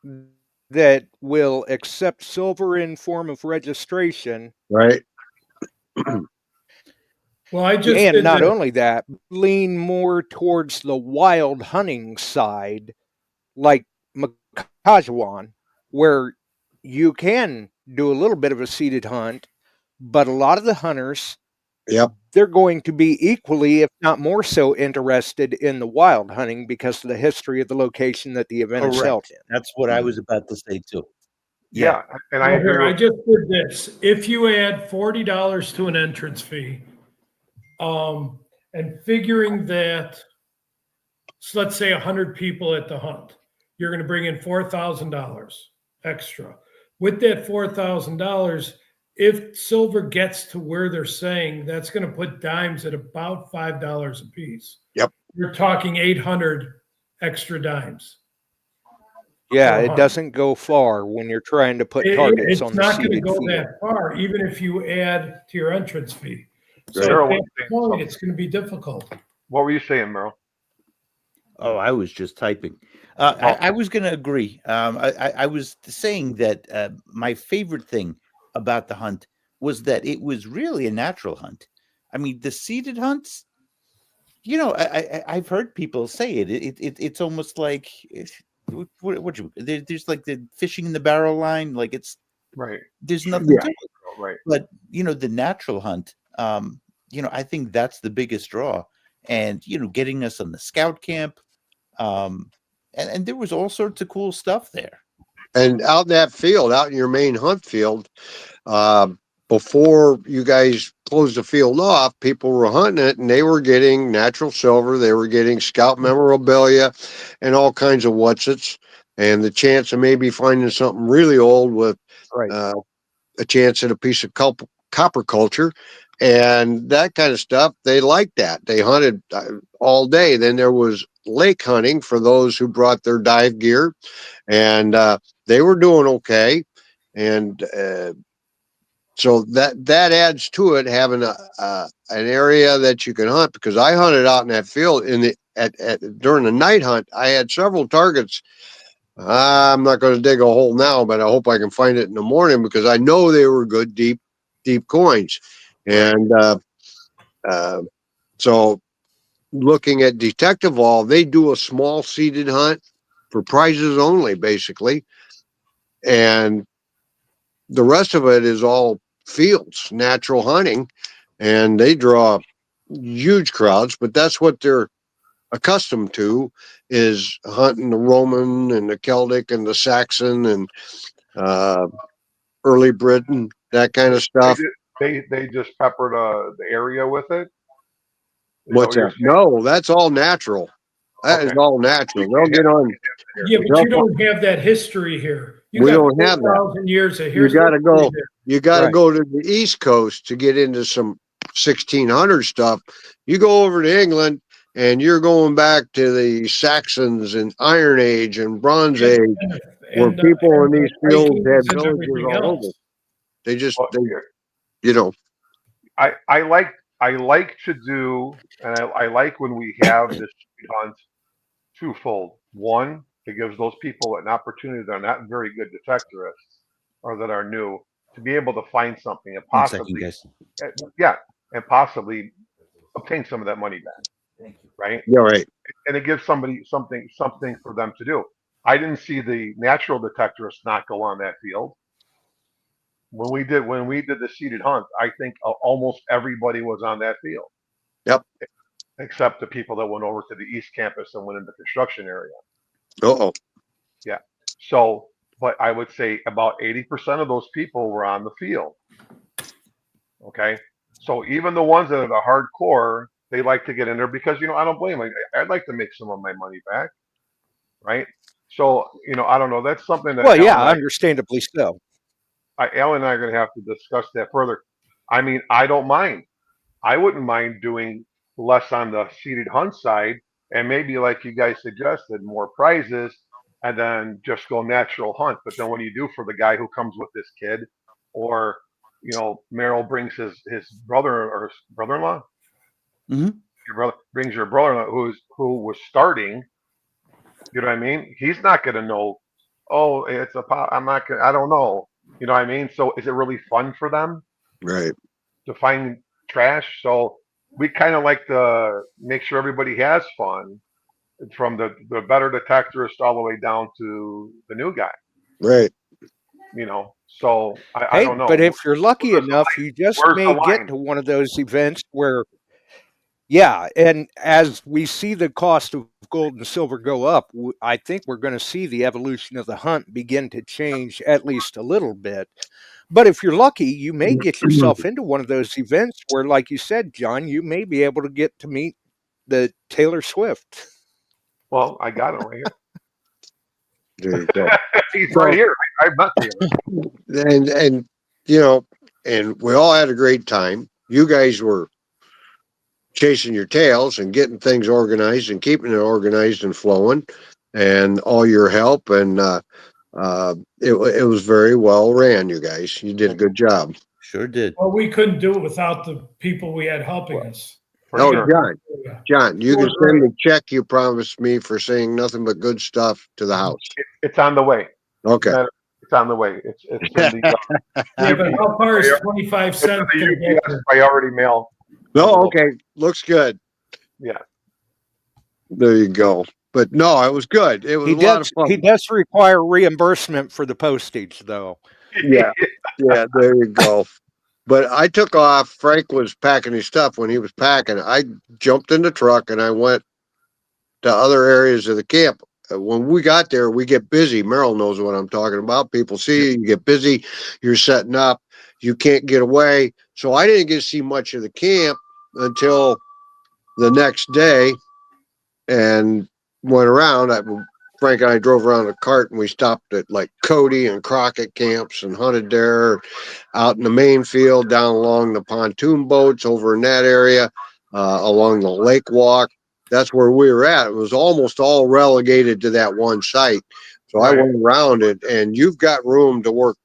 Speaker 6: that will accept silver in form of registration.
Speaker 7: Right.
Speaker 10: Well, I just
Speaker 6: and not only that, lean more towards the wild hunting side, like Makajawan, where you can do a little bit of a seeded hunt, but a lot of the hunters, they're going to be equally, if not more so, interested in the wild hunting because of the history of the location that the event is held in.
Speaker 9: That's what I was about to say too.
Speaker 8: Yeah, and
Speaker 10: I just did this. If you add $40 to an entrance fee, and figuring that, so let's say 100 people at the hunt, you're going to bring in $4,000 extra. With that $4,000, if silver gets to where they're saying, that's going to put dimes at about $5 a piece.
Speaker 7: Yep.
Speaker 10: You're talking 800 extra dimes.
Speaker 6: Yeah, it doesn't go far when you're trying to put targets on the seeded field.
Speaker 10: It's not going to go that far, even if you add to your entrance fee. So
Speaker 8: Merrill,
Speaker 10: at that point, it's going to be difficult.
Speaker 8: What were you saying, Merrill?
Speaker 9: Oh, I was just typing. I was going to agree. I was saying that my favorite thing about the hunt was that it was really a natural hunt. I mean, the seated hunts, I've heard people say it's almost like there's like the fishing in the barrel line, like
Speaker 8: Right.
Speaker 9: there's nothing to it.
Speaker 8: Right.
Speaker 9: But the natural hunt, I think that's the biggest draw, and getting us on the scout camp, and there was all sorts of cool stuff there.
Speaker 7: And out in that field, out in your main hunt field, before you guys closed the field off, people were hunting it and they were getting natural silver. They were getting scout memorabilia and all kinds of whatsits, and the chance of maybe finding something really old with a chance at a piece of copper culture and that kind of stuff. They liked that. They hunted all day. Then there was lake hunting for those who brought their dive gear, and they were doing okay. And so that adds to it, having an area that you can hunt, because I hunted out in that field during the night hunt. I had several targets. I'm not going to dig a hole now, but I hope I can find it in the morning, because I know they were good, deep coins. And so looking at Detective All, they do a small seated hunt for prizes only, basically. And the rest of it is all fields, natural hunting, and they draw huge crowds, but that's what they're accustomed to, is hunting the Roman and the Celtic and the Saxon and early Britain, that kind of stuff.
Speaker 8: They just peppered the area with it.
Speaker 7: What's that? No, that's all natural. That is all natural. They'll get on.
Speaker 10: Yeah, but you don't have that history here.
Speaker 7: We don't have that.
Speaker 10: 4,000 years of
Speaker 7: You got to go. You got to go to the East Coast to get into some 1600 stuff. You go over to England, and you're going back to the Saxons and Iron Age and Bronze Age, where people in these fields had villages all over. They just,
Speaker 8: I like to do, and I like when we have this hunt twofold. One, it gives those people an opportunity that are not very good detectorists or that are new to be able to find something and possibly, and possibly obtain some of that money back.
Speaker 9: Thank you.
Speaker 8: Right?
Speaker 7: Yeah, right.
Speaker 8: And it gives somebody something for them to do. I didn't see the natural detectorists not go on that field. When we did the seated hunt, I think almost everybody was on that field.
Speaker 7: Yep.
Speaker 8: Except the people that went over to the East Campus and went in the construction area. Yeah. So, but I would say about 80% of those people were on the field. Okay. So even the ones that are the hardcore, they like to get in there because, I don't blame them. I'd like to make some of my money back. Right. So, I don't know. That's something that.
Speaker 6: Well, yeah, understandably so.
Speaker 8: Alan and I are going to have to discuss that further. I mean, I don't mind. I wouldn't mind doing less on the seated hunt side, and maybe, like you guys suggested, more prizes, and then just go natural hunt. But then what do you do for the guy who comes with this kid, or Merrill brings his brother or brother-in-law?
Speaker 9: Mm-hmm.
Speaker 8: Your brother brings your brother-in-law who was starting. You know what I mean? He's not going to know. Oh, it's a pot. I'm not going. I don't know. You know what I mean? So is it really fun for them?
Speaker 7: Right.
Speaker 8: To find trash. So we kind of like to make sure everybody has fun, from the better detectorist all the way down to the new guy.
Speaker 7: Right.
Speaker 8: So I don't know.
Speaker 6: But if you're lucky enough, you just may get to one of those events where, yeah, and as we see the cost of gold and silver go up, I think we're going to see the evolution of the hunt begin to change at least a little bit. But if you're lucky, you may get yourself into one of those events where, like you said, John, you may be able to get to meet the Taylor Swift.
Speaker 8: Well, I got him right here.
Speaker 7: There you go.
Speaker 8: He's right here. I've met Taylor.
Speaker 7: And and we all had a great time. You guys were chasing your tails and getting things organized and keeping it organized and flowing, and all your help, and it was very well ran. You guys, you did a good job.
Speaker 9: Sure did.
Speaker 10: Well, we couldn't do it without the people we had helping us.
Speaker 7: John, you can send the check you promised me for saying nothing but good stuff to the house.
Speaker 8: It's on the way.
Speaker 7: Okay.
Speaker 8: It's on the way. It's in the
Speaker 10: yeah, but how far is 25 cents?
Speaker 8: UPS priority mail.
Speaker 7: No, okay, looks good.
Speaker 8: Yeah.
Speaker 7: There you go. But no, it was good. It was a lot of fun.
Speaker 6: He does require reimbursement for the postage, though.
Speaker 7: Yeah, yeah, there you go. But I took off. Frank was packing his stuff. When he was packing, I jumped in the truck and I went to other areas of the camp. When we got there, we get busy. Merrill knows what I'm talking about. People see you get busy. You're setting up. You can't get away. So I didn't get to see much of the camp until the next day, and went around. Frank and I drove around a cart, and we stopped at like Cody and Crockett camps and hunted there, out in the main field, down along the pontoon boats over in that area, along the lake walk. That's where we were at. It was almost all relegated to that one site. So I went around it, and you've got room to work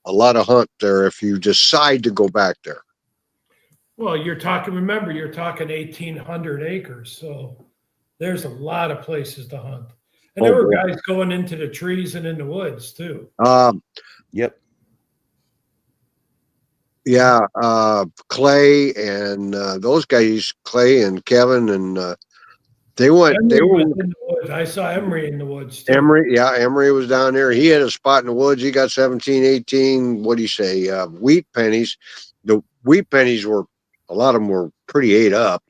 Speaker 7: a lot of hunt there if you decide to go back there.
Speaker 10: Well, remember, you're talking 1,800 acres. So there's a lot of places to hunt. And there were guys going into the trees and in the woods too.
Speaker 9: Yep.
Speaker 7: Yeah, Clay and those guys, Clay and Kevin, and they went.
Speaker 10: Emery
Speaker 7: they were
Speaker 10: was in the woods. I saw Emery in the woods too.
Speaker 7: Emery was down there. He had a spot in the woods. He got 17, 18. What do you say? Wheat pennies. The wheat pennies were, a lot of them were pretty ate up,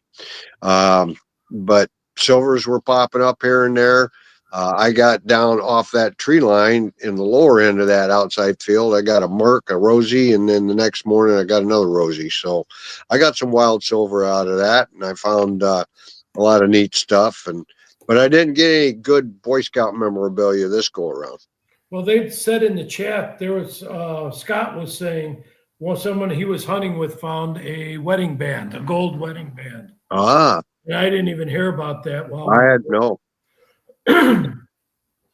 Speaker 7: but silvers were popping up here and there. I got down off that tree line in the lower end of that outside field. I got a Merc, a Rosie, and then the next morning I got another Rosie. So I got some wild silver out of that, and I found a lot of neat stuff. But I didn't get any good Boy Scout memorabilia this go around.
Speaker 10: Well, they said in the chat, there was Scott was saying, well, someone he was hunting with found a wedding band, a gold wedding band.
Speaker 7: Ah.
Speaker 10: And I didn't even hear about that. Well,
Speaker 7: I had no.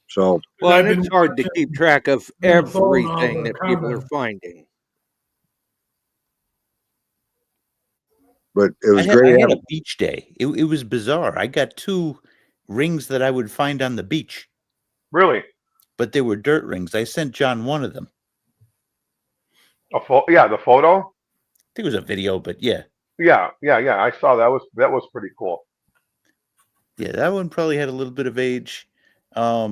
Speaker 7: So,
Speaker 6: well, it's hard to keep track of everything that people are finding.
Speaker 7: But it was great.
Speaker 9: I had a beach day. It was bizarre. I got 2 rings that I would find on the beach.
Speaker 8: Really?
Speaker 9: But they were dirt rings. I sent John one of them.
Speaker 8: The photo?
Speaker 9: I think it was a video, but yeah.
Speaker 8: Yeah. I saw that. Was pretty cool.
Speaker 9: Yeah, that one probably had a little bit of age. I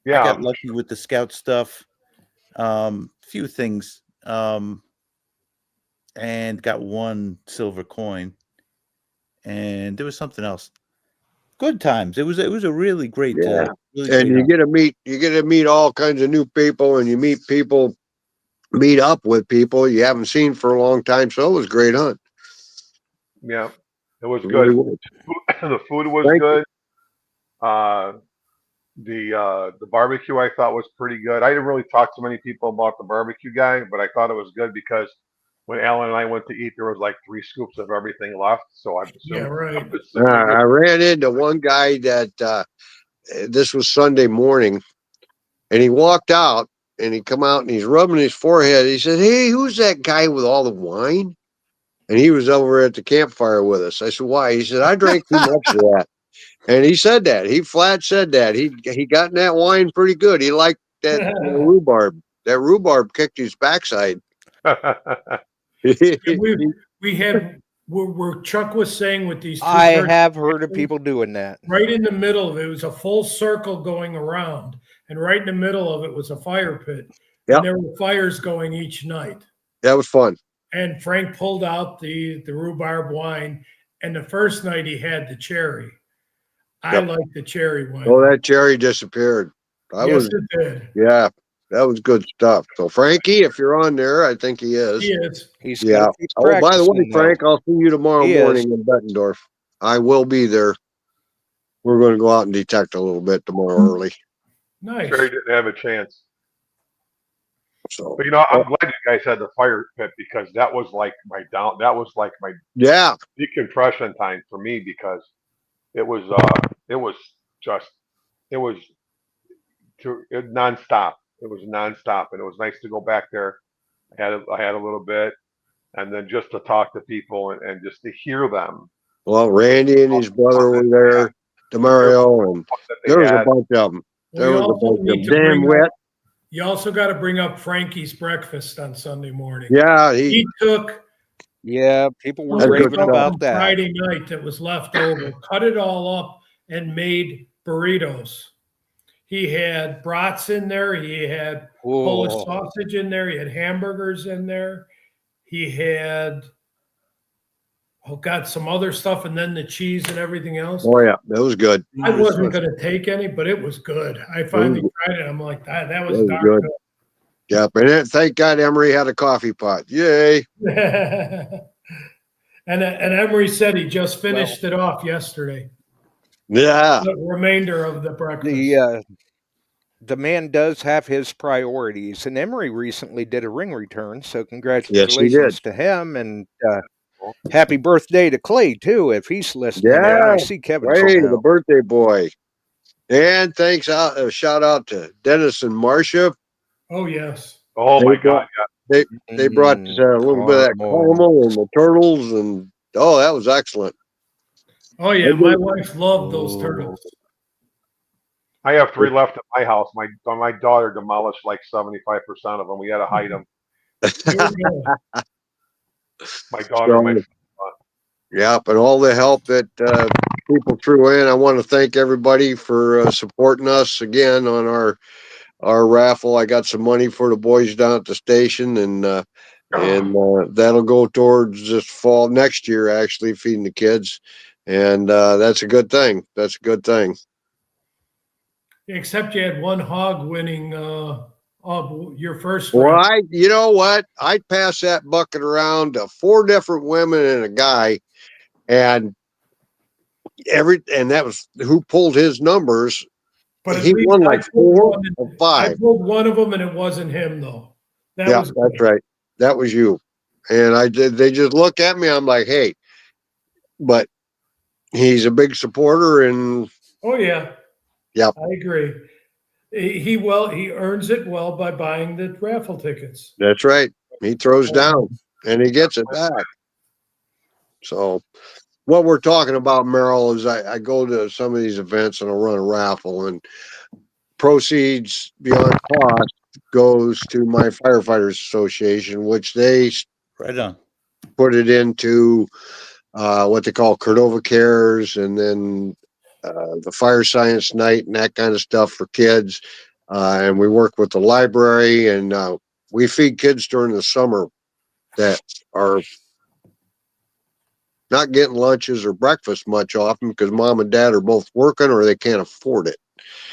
Speaker 8: Yeah.
Speaker 9: got lucky with the scout stuff. Few things. And got 1 silver coin. And there was something else. Good times. It was a really great
Speaker 7: really
Speaker 9: and
Speaker 7: you get to meet all kinds of new people, and you meet up with people you haven't seen for a long time. So it was a great hunt.
Speaker 8: Yeah, it was good.
Speaker 7: Really was.
Speaker 8: The food was good. The barbecue I thought was pretty good. I didn't really talk to many people about the barbecue guy, but I thought it was good because when Alan and I went to eat, there was like 3 scoops of everything left. So I
Speaker 7: I ran into one guy that this was Sunday morning, and he walked out, and he come out and he's rubbing his forehead. He said, "Hey, who's that guy with all the wine?" And he was over at the campfire with us. I said, "Why?" He said, "I drank too much of that." And he said that. He flat said that. He got in that wine pretty good. He liked that rhubarb. That rhubarb kicked his backside.
Speaker 10: we had where Chuck was saying with these 2
Speaker 6: I have heard of people doing that.
Speaker 10: Right in the middle of it was a full circle going around, and right in the middle of it was a fire pit. Yep. And there were fires going each night.
Speaker 7: That was fun.
Speaker 10: And Frank pulled out the rhubarb wine, and the first night he had the cherry. I like the cherry wine.
Speaker 7: Oh, that cherry disappeared.
Speaker 10: Yes, it did.
Speaker 7: Yeah, that was good stuff. So, Frankie, if you're on there, I think he is.
Speaker 10: He is.
Speaker 6: He's
Speaker 7: yeah. Oh, by the way, Frank, I'll see you tomorrow morning in Bettendorf. I will be there. We're going to go out and detect a little bit tomorrow early.
Speaker 10: Nice.
Speaker 8: Sure, he didn't have a chance.
Speaker 7: So,
Speaker 8: but I'm glad you guys had the fire pit because that was like my decompression time for me because it was nonstop. It was nonstop, and it was nice to go back there. I had a little bit, and then just to talk to people and just to hear them.
Speaker 7: Well, Randy and his brother were there, Demario, and there was a bunch of them. There was a bunch of damn wet.
Speaker 10: You also got to bring up Frankie's breakfast on Sunday morning.
Speaker 7: Yeah,
Speaker 10: he took
Speaker 6: Yeah, people were
Speaker 10: There was
Speaker 6: raving
Speaker 10: stuff
Speaker 6: about
Speaker 10: from
Speaker 6: that.
Speaker 10: Friday night that was left over. Cut it all up and made burritos. He had brats in there. He had Polish
Speaker 6: Oh,
Speaker 10: sausage in there. He had hamburgers in there. He had, oh God, some other stuff, and then the cheese and everything else.
Speaker 7: Oh yeah, that was good.
Speaker 10: I wasn't going to take any, but it was good. I finally tried it. I'm like, that was
Speaker 7: That was
Speaker 10: darn
Speaker 7: good.
Speaker 10: good.
Speaker 7: Yep, and then, thank God Emery had a coffee pot. Yay!
Speaker 10: And Emery said he just finished it off yesterday.
Speaker 7: Yeah,
Speaker 10: The remainder of the breakfast.
Speaker 6: the man does have his priorities, and Emery recently did a ring return, so
Speaker 7: yes, he
Speaker 6: congratulations
Speaker 7: did.
Speaker 6: to him, and happy birthday to Clay too, if he's listening.
Speaker 7: Yeah,
Speaker 6: I see Kevin's
Speaker 7: hey,
Speaker 6: now.
Speaker 7: the birthday boy. And thanks shout out to Dennis and Marcia.
Speaker 10: Oh yes.
Speaker 8: Oh
Speaker 7: They
Speaker 8: my
Speaker 7: brought-
Speaker 8: God!
Speaker 7: They brought a little bit of that caramel and the turtles, and oh, that was excellent.
Speaker 10: Oh yeah, my wife loved those turtles.
Speaker 8: I have 3 left at my house. My daughter demolished like 75% of them. We had to hide them. My daughter,
Speaker 7: So,
Speaker 8: my
Speaker 7: yep, and all the help that people threw in. I want to thank everybody for supporting us again on our raffle. I got some money for the boys down at the station, and that'll go towards this fall next year, actually feeding the kids, and that's a good thing. That's a good thing.
Speaker 10: Except you had one hog winning of your first
Speaker 7: Well,
Speaker 10: round.
Speaker 7: you know what? I passed that bucket around to 4 different women and a guy, and that was who pulled his numbers.
Speaker 10: But at
Speaker 7: He
Speaker 10: least
Speaker 7: won
Speaker 10: I
Speaker 7: like
Speaker 10: pulled
Speaker 7: 4
Speaker 10: one.
Speaker 7: or
Speaker 10: I
Speaker 7: 5.
Speaker 10: pulled one of them, and it wasn't him though. That was
Speaker 7: That's
Speaker 10: good.
Speaker 7: right. That was you. And they just look at me. I'm like, hey, but he's a big supporter, and
Speaker 10: Oh yeah.
Speaker 7: yep,
Speaker 10: I agree. He earns it well by buying the raffle tickets.
Speaker 7: that's right. He throws down and he gets it back. So what we're talking about, Merrill, is I go to some of these events and I'll run a raffle, and proceeds beyond cost goes to my firefighters association, which they
Speaker 9: Right on.
Speaker 7: put it into what they call Cordova Cares, and then the fire science night and that kind of stuff for kids. And we work with the library, and we feed kids during the summer that are not getting lunches or breakfast much often because mom and dad are both working or they can't afford it.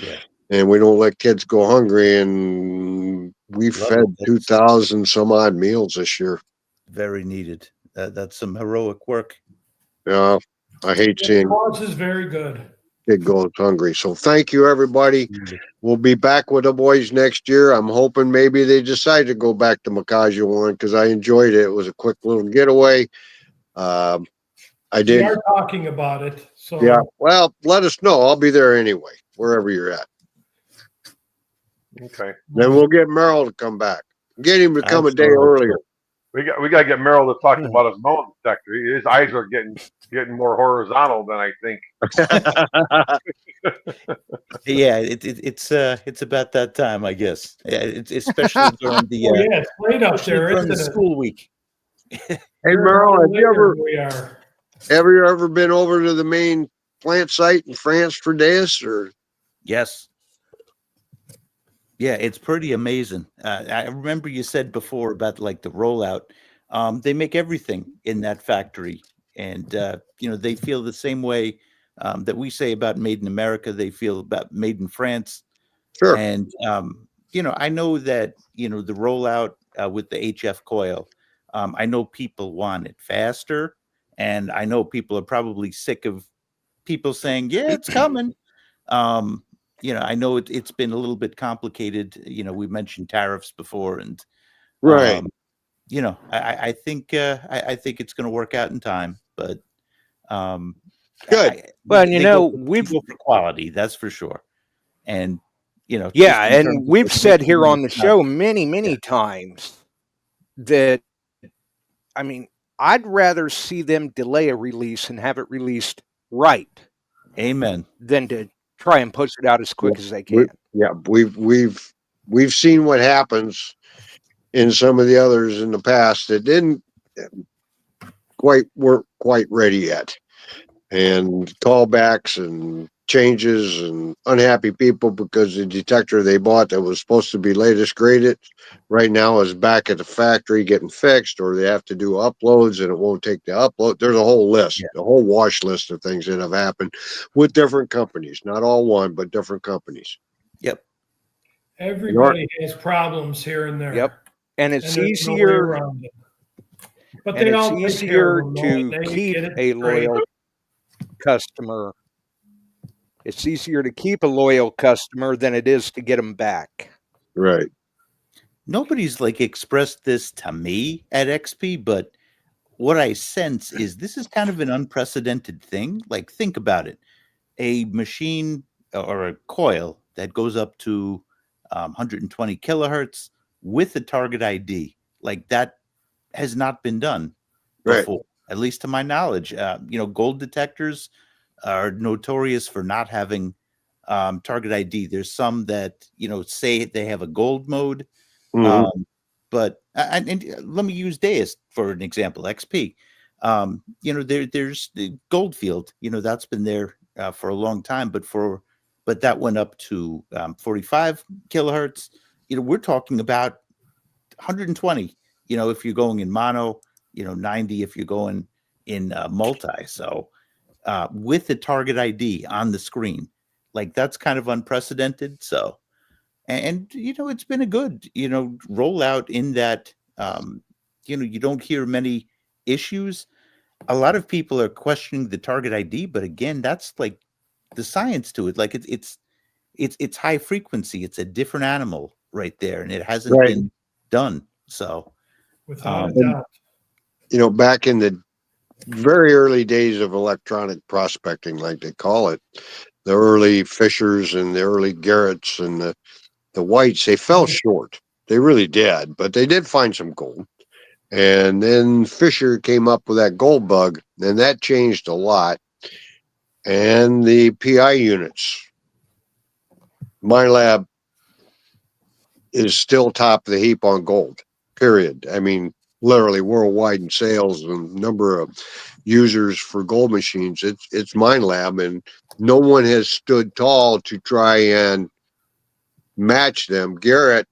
Speaker 9: Yeah.
Speaker 7: And we don't let kids go hungry. And we fed 2,000 some odd meals this year.
Speaker 9: Very needed. That's some heroic work.
Speaker 7: Yeah, I hate seeing
Speaker 10: the cause is very good.
Speaker 7: Kid goes hungry. So thank you, everybody. We'll be back with the boys next year. I'm hoping maybe they decide to go back to Makajuan because I enjoyed it. It was a quick little getaway. I did.
Speaker 10: We are talking about it. So
Speaker 7: Yeah. Well, let us know. I'll be there anyway, wherever you're at.
Speaker 8: Okay.
Speaker 7: Then we'll get Merrill to come back. Get him to come a day earlier.
Speaker 8: We got to get Merrill to talk about his metal detector. His eyes are getting more horizontal than I think.
Speaker 9: Yeah, it's about that time, I guess. Yeah, it's especially during the
Speaker 10: yeah, it's late up there,
Speaker 9: during the
Speaker 10: isn't it?
Speaker 9: school week.
Speaker 7: Hey, Merrill, have you ever been over to the main plant site in France for days? Or
Speaker 9: yes. Yeah, it's pretty amazing. I remember you said before about like the rollout. They make everything in that factory, and they feel the same way that we say about Made in America. They feel about Made in France.
Speaker 7: Sure.
Speaker 9: And I know that the rollout with the HF coil. I know people want it faster, and I know people are probably sick of people saying, "Yeah, it's coming." I know it's been a little bit complicated. We mentioned tariffs before, and
Speaker 7: right.
Speaker 9: I think it's going to work out in time. But
Speaker 7: good.
Speaker 9: We've go for quality, that's for sure. And
Speaker 6: yeah, and we've said here on the show many times that, I mean, I'd rather see them delay a release and have it released right.
Speaker 9: Amen.
Speaker 6: Than to try and push it out as quick as they can.
Speaker 7: We've seen what happens in some of the others in the past that didn't. weren't quite ready yet. And callbacks and changes and unhappy people because the detector they bought that was supposed to be latest graded right now is back at the factory getting fixed, or they have to do uploads and it won't take the upload. There's a whole list, a whole wash list of things that have happened with different companies, not all one, but different companies.
Speaker 9: Yep.
Speaker 10: Everybody has problems here and there.
Speaker 6: Yep. And it's
Speaker 10: there's no way
Speaker 6: easier
Speaker 10: around it. But
Speaker 6: and
Speaker 10: they
Speaker 6: it's
Speaker 10: all take care
Speaker 6: easier
Speaker 10: of them,
Speaker 6: to
Speaker 10: they
Speaker 6: keep
Speaker 10: get it
Speaker 6: a
Speaker 10: straight.
Speaker 6: loyal customer. It's easier to keep a loyal customer than it is to get them back.
Speaker 7: Right.
Speaker 9: Nobody's like expressed this to me at XP, but what I sense is this is kind of an unprecedented thing. Like, think about it. A machine or a coil that goes up to 120 kilohertz with a target ID, like that has not been done before, at least to my knowledge. Gold detectors are notorious for not having target ID. There's some that, say they have a gold mode.
Speaker 7: Mm-hmm.
Speaker 9: But let me use Deus for an example, XP. There's the Goldfield, that's been there for a long time, but that went up to 45 kilohertz. We're talking about 120, if you're going in mono, 90 if you're going in multi. So with the target ID on the screen, like that's kind of unprecedented. So, and it's been a good, rollout in that, you don't hear many issues. A lot of people are questioning the target ID, but again, that's like the science to it. Like it's high frequency. It's a different animal right there, and it hasn't been done. So,
Speaker 10: without a doubt,
Speaker 7: back in the very early days of electronic prospecting, like they call it, the early Fishers and the early Garretts and the Whites, they fell short. They really did, but they did find some gold. And then Fisher came up with that gold bug, and that changed a lot. And the PI units, my lab is still top of the heap on gold, period. I mean, literally worldwide in sales and number of users for gold machines. It's Mine Lab, and no one has stood tall to try and match them. Garrett,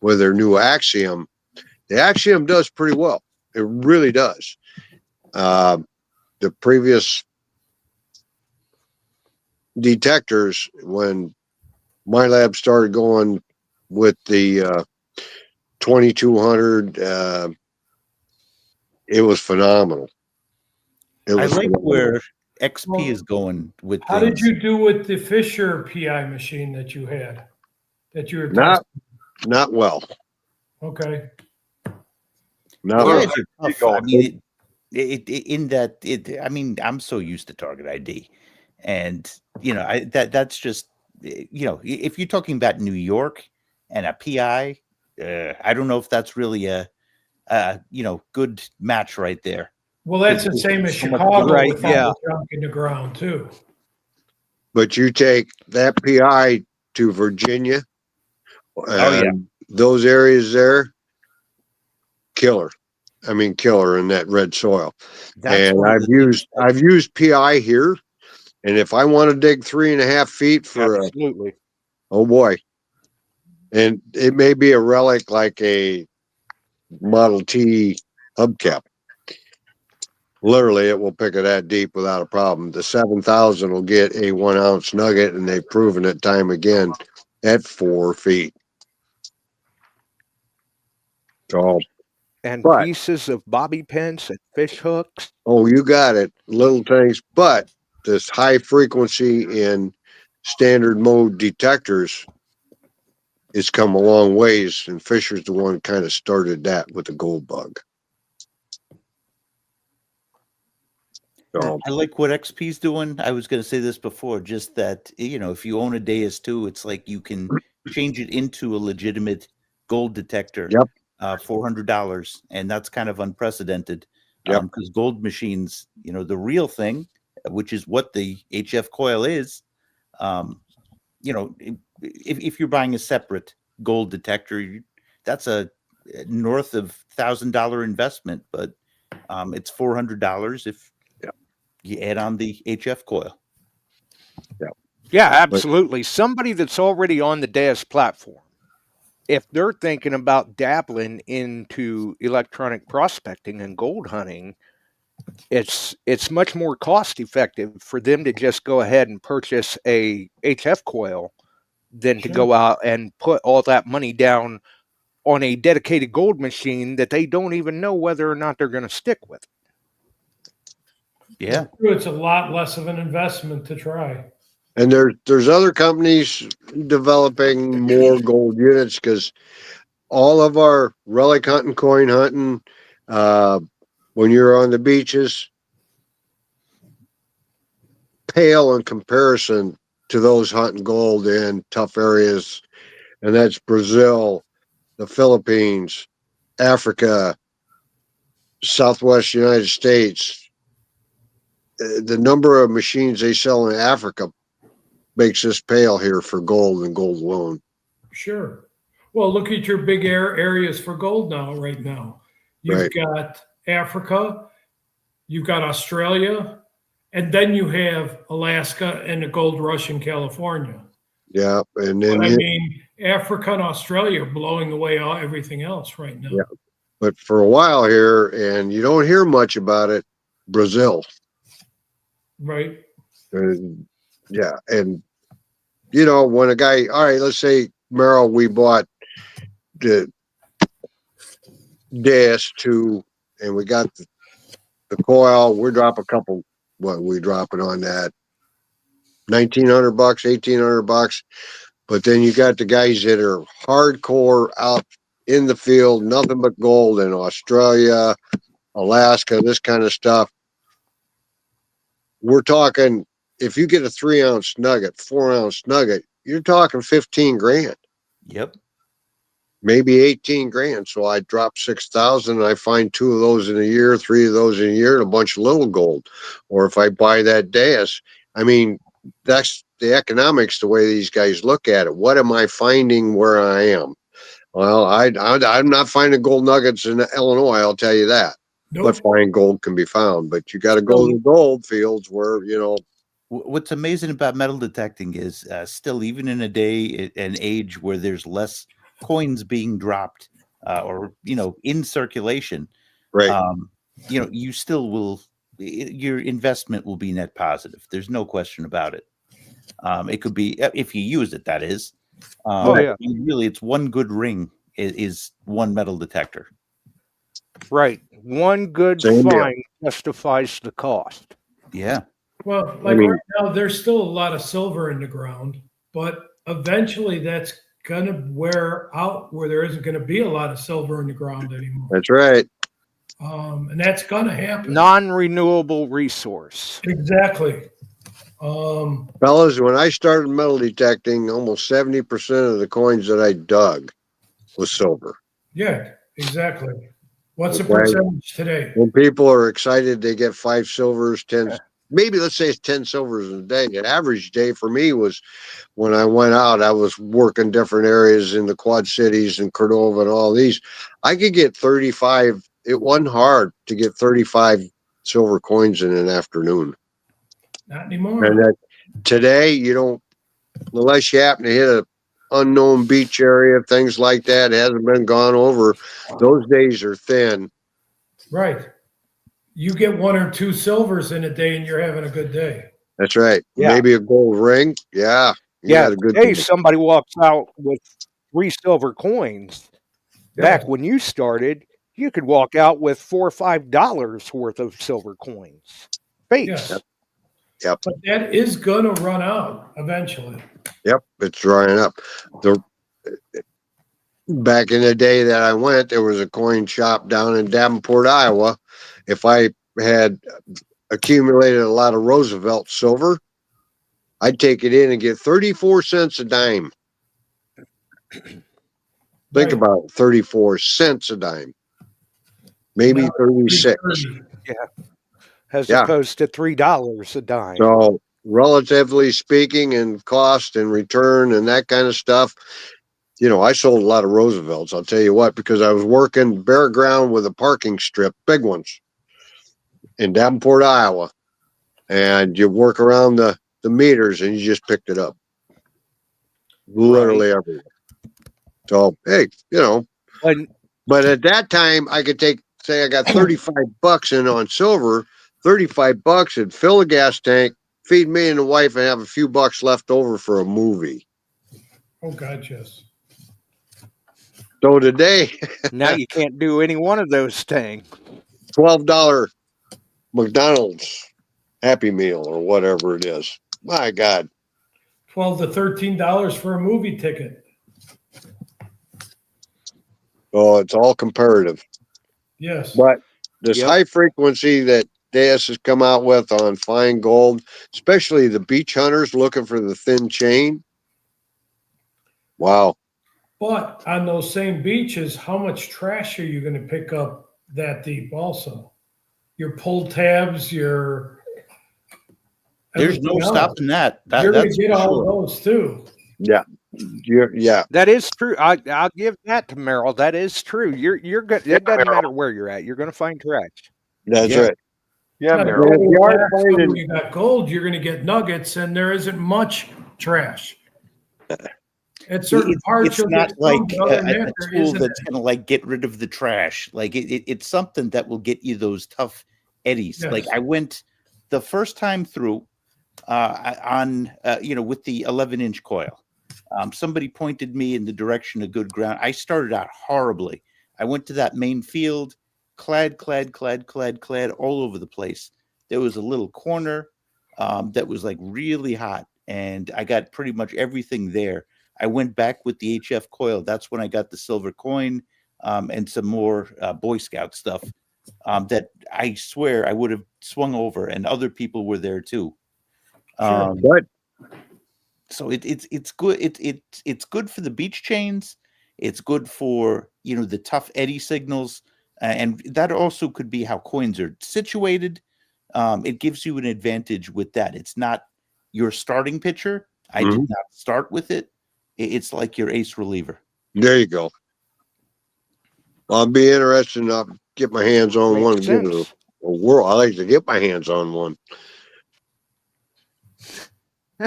Speaker 7: with their new Axiom, the Axiom does pretty well. It really does. The previous detectors, when my lab started going with the 2200, it was phenomenal.
Speaker 9: I like where XP is going with
Speaker 10: how
Speaker 9: things.
Speaker 10: did you do with the Fisher PI machine that you had, that you were
Speaker 7: not
Speaker 10: testing?
Speaker 7: well.
Speaker 10: Okay.
Speaker 7: Not
Speaker 9: well.
Speaker 7: well.
Speaker 9: I mean, I'm so used to target ID, and that's just if you're talking about New York and a PI, I don't know if that's really a good match right there.
Speaker 10: Well, that's the same as Chicago,
Speaker 6: right,
Speaker 10: with all the junk in the ground too.
Speaker 7: But you take that PI to Virginia, and those areas there, killer. I mean, killer in that red soil. And I've used PI here, and if I want to dig 3.5 feet for
Speaker 6: absolutely,
Speaker 7: oh boy, and it may be a relic like a Model T hubcap. Literally, it will pick it that deep without a problem. The 7000 will get a 1 ounce nugget, and they've proven it time again at 4 feet. So,
Speaker 6: and pieces of bobby pins and fish hooks.
Speaker 7: Oh, you got it. Little things, but this high frequency in standard mode detectors has come a long ways, and Fisher's the one kind of started that with the gold bug. So,
Speaker 9: I like what XP's doing. I was going to say this before, just that, if you own a Deus 2, it's like you can change it into a legitimate gold detector.
Speaker 7: Yep.
Speaker 9: $400. And that's kind of unprecedented.
Speaker 7: Yep.
Speaker 9: Because gold machines, the real thing, which is what the HF coil is, if you're buying a separate gold detector, that's a north of $1,000 investment. But It's $400 if you add on the HF coil.
Speaker 6: Yeah, absolutely. Somebody that's already on the DAS platform, if they're thinking about dabbling into electronic prospecting and gold hunting, it's much more cost effective for them to just go ahead and purchase a HF coil than to go out and put all that money down on a dedicated gold machine that they don't even know whether or not they're going to stick with.
Speaker 9: Yeah.
Speaker 10: It's a lot less of an investment to try.
Speaker 7: And there's other companies developing more gold units, because all of our relic hunting, coin hunting, when you're on the beaches, pale in comparison to those hunting gold in tough areas. And that's Brazil, the Philippines, Africa, Southwest United States. The number of machines they sell in Africa makes us pale here for gold and gold alone.
Speaker 10: Sure. Well, look at your big areas for gold right now. You've got Africa, you've got Australia, and then you have Alaska and the gold rush in California.
Speaker 7: Yeah, and then
Speaker 10: but I mean, Africa and Australia are blowing away everything else right now.
Speaker 7: Yeah, but for a while here, and you don't hear much about it, Brazil.
Speaker 10: Right.
Speaker 7: Yeah, and you know, when a guy, all right, let's say Merrill, we bought the DS2 and we got the coil, we drop a couple, what we dropping on that, $1,900, $1,800, but then you got the guys that are hardcore out in the field, nothing but gold in Australia, Alaska, this kind of stuff. We're talking, if you get a 3-ounce nugget, 4-ounce nugget, you're talking 15 grand.
Speaker 9: Yep.
Speaker 7: Maybe 18 grand. So I drop 6,000 and I find 2 of those in a year, 3 of those in a year, and a bunch of little gold. Or if I buy that DAS, I mean, that's the economics, the way these guys look at it. What am I finding where I am? Well, I'm not finding gold nuggets in Illinois, I'll tell you that. Nope. But fine gold can be found. But you got to go to the gold fields where, you know.
Speaker 9: What's amazing about metal detecting is still, even in a day and age where there's less coins being dropped or, you know, in circulation,
Speaker 7: right?
Speaker 9: You know, you still will, your investment will be net positive. There's no question about it. It could be, if you use it, that is. Really, it's one good ring is one metal detector.
Speaker 6: Right. One good find justifies the cost.
Speaker 9: Yeah.
Speaker 10: Well, like right now, there's still a lot of silver in the ground, but eventually that's going to wear out where there isn't going to be a lot of silver in the ground anymore.
Speaker 7: That's right.
Speaker 10: And that's going to happen.
Speaker 6: Non-renewable resource.
Speaker 10: Exactly.
Speaker 7: Fellas, when I started metal detecting, almost 70% of the coins that I dug was silver.
Speaker 10: Yeah, exactly. What's the percentage today?
Speaker 7: When people are excited, they get 5 silvers, 10, maybe let's say it's 10 silvers a day. An average day for me was, when I went out, I was working different areas in the Quad Cities and Cordova and all these. I could get 35. It wasn't hard to get 35 silver coins in an afternoon.
Speaker 10: Not anymore.
Speaker 7: And today, you don't, unless you happen to hit a unknown beach area, things like that, hasn't been gone over. Those days are thin.
Speaker 10: Right. You get 1 or 2 silvers in a day and you're having a good day.
Speaker 7: That's right.
Speaker 6: Yeah.
Speaker 7: Maybe a gold ring. Yeah.
Speaker 6: Yeah. Today, somebody walks out with 3 silver coins. Yeah. Back when you started, you could walk out with $4 or $5 worth of silver coins. Face.
Speaker 10: Yes.
Speaker 7: Yep.
Speaker 10: But that is going to run out eventually.
Speaker 7: Yep. It's drying up. Back in the day that I went, there was a coin shop down in Davenport, Iowa. If I had accumulated a lot of Roosevelt silver, I'd take it in and get 34 cents a dime. Think about it, 34 cents a dime. Maybe 36.
Speaker 6: Yeah. As opposed to $3 a dime.
Speaker 7: So relatively speaking, in cost and return and that kind of stuff, you know, I sold a lot of Roosevelts. I'll tell you what, because I was working bare ground with a parking strip, big ones. in Davenport, Iowa, and you work around the meters, and you just picked it up. Literally everywhere. So, hey, but at that time, I could say I got $35 in on silver, $35 and fill a gas tank, feed me and the wife, and have a few bucks left over for a movie.
Speaker 10: Oh, God, yes.
Speaker 7: So today,
Speaker 6: now you can't do any one of those things.
Speaker 7: $12 McDonald's Happy Meal or whatever it is. My God.
Speaker 10: $12 to $13 for a movie ticket.
Speaker 7: Oh, it's all comparative.
Speaker 10: Yes.
Speaker 7: But this high frequency that Deus has come out with on fine gold, especially the beach hunters looking for the thin chain. Wow.
Speaker 10: But on those same beaches, how much trash are you going to pick up that deep also? Your pull tabs, your...
Speaker 9: There's no stopping that.
Speaker 10: You're going to get all those too.
Speaker 7: Yeah. Yeah.
Speaker 6: That is true. I'll give that to Merrill. That is true. You're good. It doesn't matter where you're at. You're going to find trash.
Speaker 7: That's right.
Speaker 8: Yeah,
Speaker 10: Merrill. You got gold, you're going to get nuggets, and there isn't much trash. At certain parts,
Speaker 9: it's not like a tool that's going to like get rid of the trash. Like it's something that will get you those tough eddies.
Speaker 10: Yes.
Speaker 9: Like I went the first time through on with the 11-inch coil. Somebody pointed me in the direction of good ground. I started out horribly. I went to that main field, clad all over the place. There was a little corner that was like really hot, and I got pretty much everything there. I went back with the HF coil. That's when I got the silver coin and some more Boy Scout stuff that I swear I would have swung over, and other people were there too. So it's good. It's good for the beach chains. It's good for the tough eddy signals, and that also could be how coins are situated. It gives you an advantage with that. It's not your starting pitcher. I did not start with it. It's like your ace reliever.
Speaker 7: There you go. I'll be interested enough to get my hands on one. I like to get my hands on one.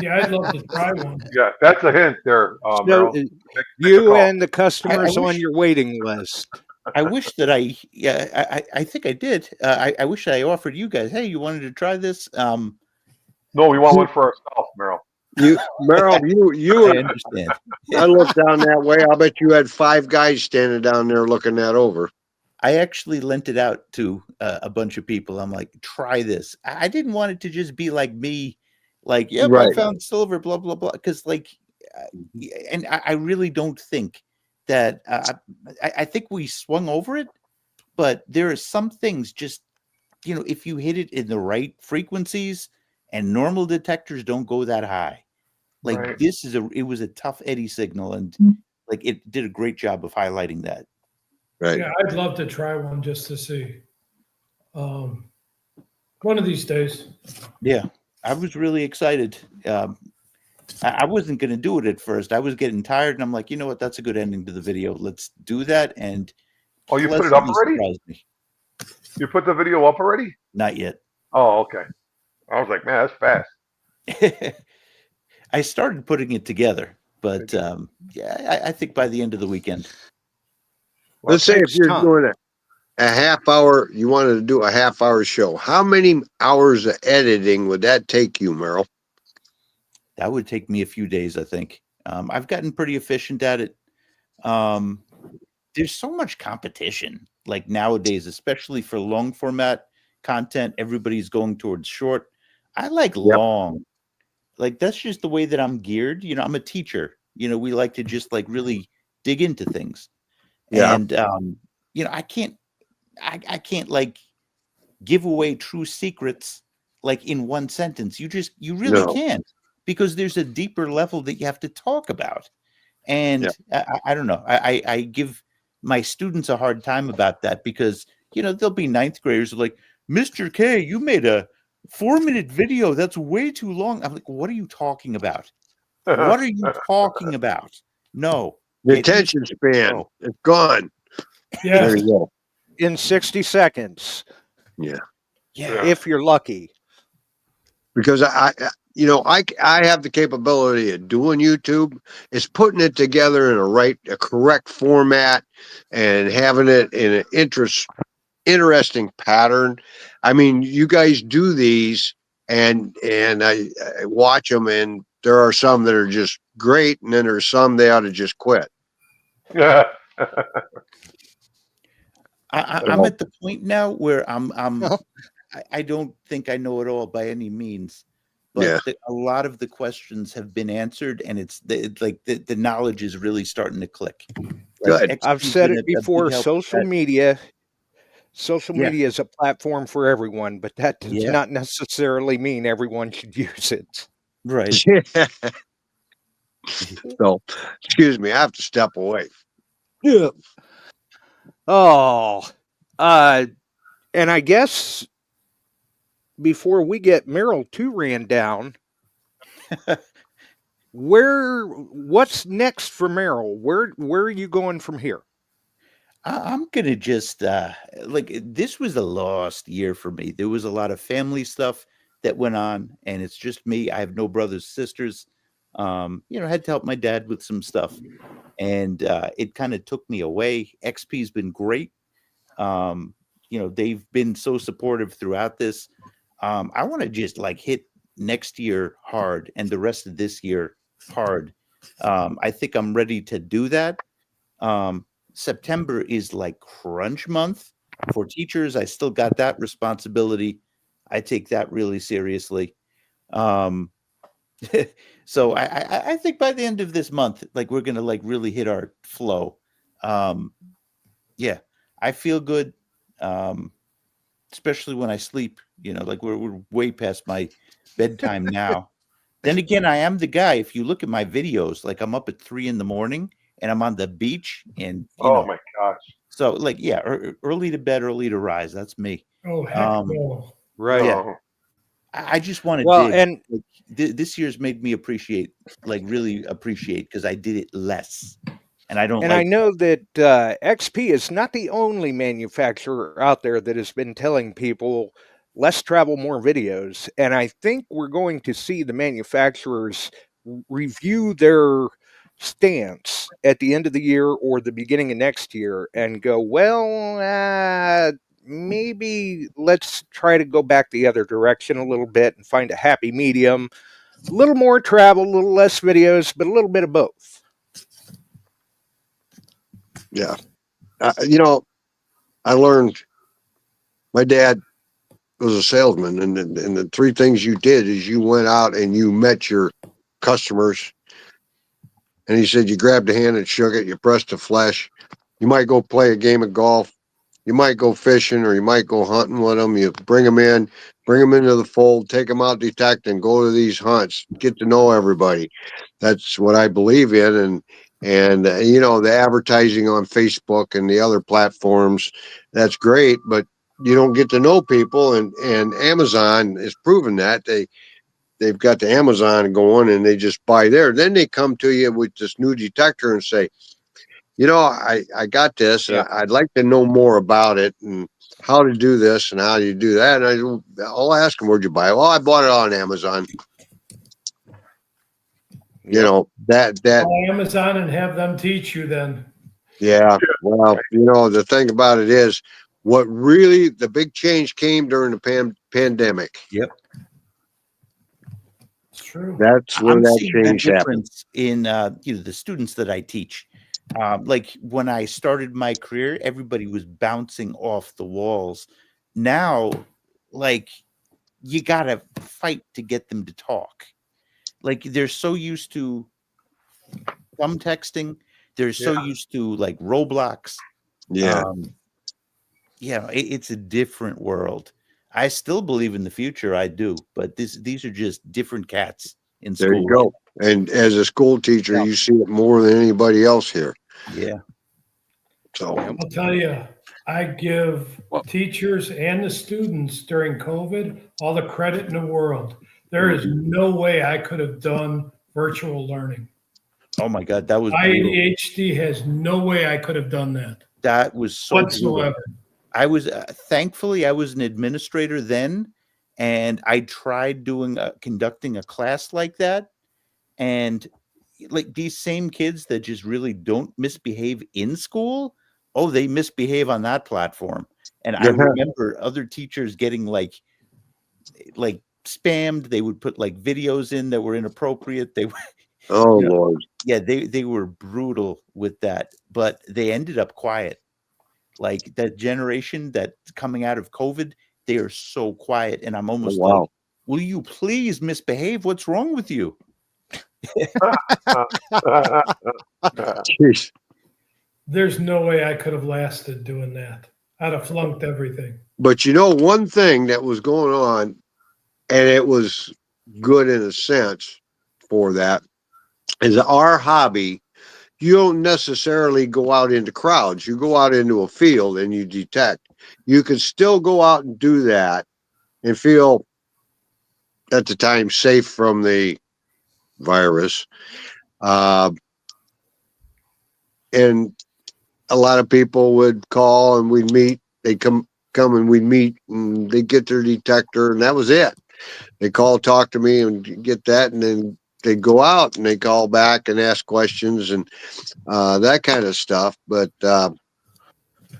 Speaker 10: Yeah, I'd love to try one.
Speaker 8: Yeah, that's a hint there, Merrill.
Speaker 6: You and the customers on your waiting list.
Speaker 9: I wish that I think I did. I wish I offered you guys, hey, you wanted to try this?
Speaker 8: No, we want one for ourselves, Merrill.
Speaker 7: Merrill, you
Speaker 9: I understand.
Speaker 7: I looked down that way. I'll bet you had 5 guys standing down there looking that over.
Speaker 9: I actually lent it out to a bunch of people. I'm like, try this. I didn't want it to just be like me, like, yep, I found silver, blah, blah, blah. Because and I really don't think that, I think we swung over it, but there are some things just, if you hit it in the right frequencies, and normal detectors don't go that high. Like it was a tough eddy signal, and like it did a great job of highlighting that.
Speaker 7: Right.
Speaker 10: Yeah, I'd love to try one just to see. One of these days.
Speaker 9: Yeah, I was really excited. I wasn't going to do it at first. I was getting tired, and I'm like, you know what? That's a good ending to the video. Let's do that. And
Speaker 8: you put it up already? You put the video up already?
Speaker 9: Not yet.
Speaker 8: Oh, okay. I was like, man, that's fast.
Speaker 9: I started putting it together, but I think by the end of the weekend.
Speaker 7: Let's say if you're doing a half hour, you wanted to do a half-hour show. How many hours of editing would that take you, Merrill?
Speaker 9: That would take me a few days, I think. I've gotten pretty efficient at it. There's so much competition, like nowadays, especially for long format content. Everybody's going towards short. I like long. Like that's just the way that I'm geared. I'm a teacher. We like to just like really dig into things. Yeah. And I can't like give away true secrets like in one sentence. You really can't, because there's a deeper level that you have to talk about. And I don't know. I give my students a hard time about that, because they'll be 9th graders like, Mr. K, you made a 4-minute video. That's way too long. I'm like, what are you talking about? What are you talking about? No.
Speaker 7: The attention span is gone.
Speaker 10: Yeah.
Speaker 7: There you go.
Speaker 6: In 60 seconds.
Speaker 7: Yeah.
Speaker 9: Yeah.
Speaker 6: if you're lucky.
Speaker 7: Because I have the capability of doing YouTube. It's putting it together in a correct format and having it in an interesting pattern. I mean, you guys do these, and I watch them, and there are some that are just great, and then there's some they ought to just quit.
Speaker 8: Yeah.
Speaker 9: I'm at the point now where
Speaker 6: Well,
Speaker 9: I don't think I know it all by any means,
Speaker 7: Yeah.
Speaker 9: but a lot of the questions have been answered, and it's the knowledge is really starting to click.
Speaker 7: Good.
Speaker 6: I've
Speaker 9: XP's
Speaker 6: said
Speaker 9: been
Speaker 6: it
Speaker 9: a big
Speaker 6: before.
Speaker 9: help with
Speaker 6: Social
Speaker 9: that.
Speaker 6: media
Speaker 9: Yeah.
Speaker 6: is a platform for everyone, but that does
Speaker 9: Yeah.
Speaker 6: not necessarily mean everyone should use it.
Speaker 9: Right.
Speaker 7: Yeah. So, excuse me, I have to step away. Yeah.
Speaker 6: Oh, and I guess before we get Merrill too ran down, what's next for Merrill? Where are you going from here?
Speaker 9: I'm gonna just this was a lost year for me. There was a lot of family stuff that went on, and it's just me. I have no brothers, sisters. I had to help my dad with some stuff, and it kind of took me away. XP's been great. They've been so supportive throughout this. I want to just hit next year hard and the rest of this year hard. I think I'm ready to do that. September is like crunch month for teachers. I still got that responsibility. I take that really seriously. So I think by the end of this month, we're gonna really hit our flow. Yeah, I feel good. Especially when I sleep, we're way past my bedtime now. Then again, I am the guy. If you look at my videos, I'm up at 3 a.m. and I'm on the beach, and
Speaker 8: Oh my gosh.
Speaker 9: so early to bed, early to rise. That's me.
Speaker 10: Oh, heck no.
Speaker 6: Right.
Speaker 9: Yeah.
Speaker 8: No.
Speaker 9: I just want to
Speaker 6: Well,
Speaker 9: dig.
Speaker 6: and
Speaker 9: This year's made me really appreciate because I did it less, and I don't
Speaker 6: I know that XP is not the only manufacturer out there that has been telling people less travel, more videos. And I think we're going to see the manufacturers review their stance at the end of the year or the beginning of next year and go, well, maybe let's try to go back the other direction a little bit and find a happy medium. A little more travel, a little less videos, but a little bit of both.
Speaker 7: Yeah. I learned my dad was a salesman, and the three things you did is you went out and you met your customers, and he said you grabbed a hand and shook it, you pressed the flesh, you might go play a game of golf, you might go fishing, or you might go hunting with them. You bring them into the fold, take them out detecting, go to these hunts, get to know everybody. That's what I believe in, and the advertising on Facebook and the other platforms, that's great, but you don't get to know people, and Amazon is proving that they've got the Amazon going, and they just buy there. Then they come to you with this new detector and say, I got this, and I'd like to know more about it and how to do this and how do you do that. And I'll ask them, where'd you buy it? Well, I bought it on Amazon. That
Speaker 10: Call Amazon and have them teach you then.
Speaker 7: Yeah. Well, the thing about it is, what really the big change came during the pandemic.
Speaker 9: Yep.
Speaker 10: It's true.
Speaker 7: That's where
Speaker 9: I'm
Speaker 7: that
Speaker 9: seeing
Speaker 7: change
Speaker 9: the
Speaker 7: happened.
Speaker 9: difference in the students that I teach. When I started my career, everybody was bouncing off the walls. Now, you gotta fight to get them to talk. They're so used to thumb texting. They're so used to Roblox.
Speaker 7: Yeah.
Speaker 9: It's a different world. I still believe in the future. I do, but these are just different cats in school.
Speaker 7: There you go. And as a school teacher, you see it more than anybody else here.
Speaker 9: Yeah.
Speaker 7: So
Speaker 10: I'll tell you, I give teachers and the students during COVID all the credit in the world. There is no way I could have done virtual learning.
Speaker 9: Oh my God, that was
Speaker 10: my ADHD has no way I could have done that.
Speaker 9: That was so
Speaker 10: whatsoever.
Speaker 9: brutal. I was thankfully I was an administrator then, and I tried conducting a class like that, and like these same kids that just really don't misbehave in school, oh, they misbehave on that platform. And I remember other teachers getting like spammed. They would put like videos in that were inappropriate. They
Speaker 7: Oh
Speaker 9: you know,
Speaker 7: Lord.
Speaker 9: yeah, they were brutal with that, but they ended up quiet. Like that generation that's coming out of COVID, they are so quiet. And I'm
Speaker 7: Oh,
Speaker 9: almost like,
Speaker 7: wow.
Speaker 9: will you please misbehave? What's wrong with you?
Speaker 7: Jeez.
Speaker 10: There's no way I could have lasted doing that. I'd have flunked everything.
Speaker 7: But you know, one thing that was going on, and it was good in a sense for that, is our hobby. You don't necessarily go out into crowds. You go out into a field and you detect. You can still go out and do that and feel at the time safe from the virus. And a lot of people would call and we'd meet. They'd come and we'd meet and they'd get their detector and that was it. They call, talk to me and get that, and then they'd go out and they call back and ask questions and that kind of stuff. But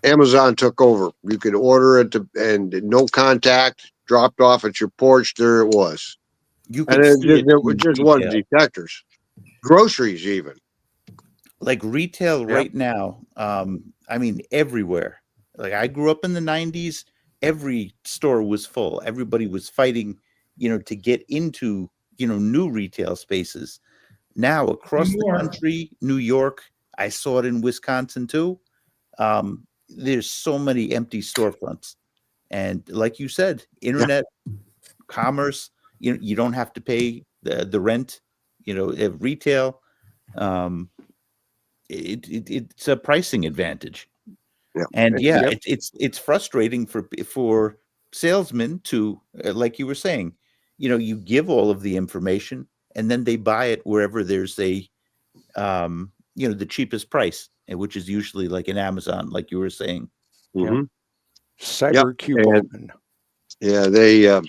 Speaker 7: Amazon took over. You could order it and no contact, dropped off at your porch. There it was.
Speaker 9: You
Speaker 7: And
Speaker 9: could see it
Speaker 7: it
Speaker 9: in
Speaker 7: just wasn't
Speaker 9: retail.
Speaker 7: detectors. Groceries even.
Speaker 9: Like retail right now, I mean, everywhere. Like I grew up in the 90s, every store was full. Everybody was fighting, to get into, new retail spaces. Now across the country, New York, I saw it in Wisconsin too. There's so many empty storefronts. And like you said, internet commerce, you don't have to pay the rent, of retail. It's a pricing advantage.
Speaker 7: Yeah.
Speaker 9: And it's frustrating for salesmen to, like you were saying, you give all of the information and then they buy it wherever there's the cheapest price, which is usually like an Amazon, like you were saying.
Speaker 7: Mm-hmm.
Speaker 6: Cyber coupon.
Speaker 7: Yeah, they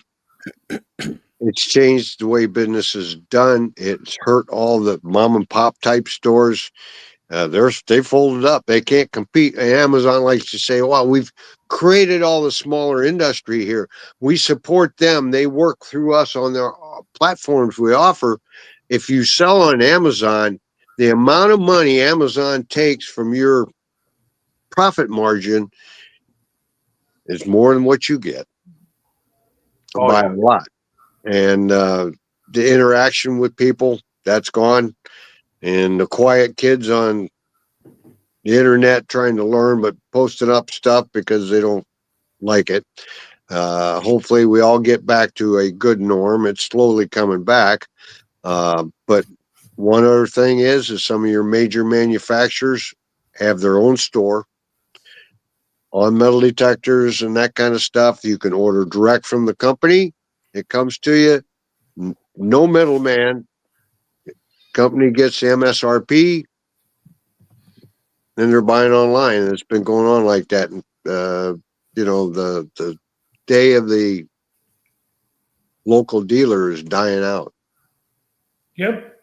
Speaker 7: it's changed the way business is done. It's hurt all the mom and pop type stores. They folded up. They can't compete. Amazon likes to say, "Well, we've created all the smaller industry here. We support them. They work through us on their platforms we offer." If you sell on Amazon, the amount of money Amazon takes from your profit margin is more than what you get by a lot. And the interaction with people, that's gone. And the quiet kids on the internet trying to learn but posting up stuff because they don't like it. Hopefully we all get back to a good norm. It's slowly coming back. But one other thing is some of your major manufacturers have their own store on metal detectors and that kind of stuff. You can order direct from the company. It comes to you. No middleman. Company gets the MSRP. Then they're buying online. And it's been going on like that. The day of the local dealer is dying out.
Speaker 10: Yep.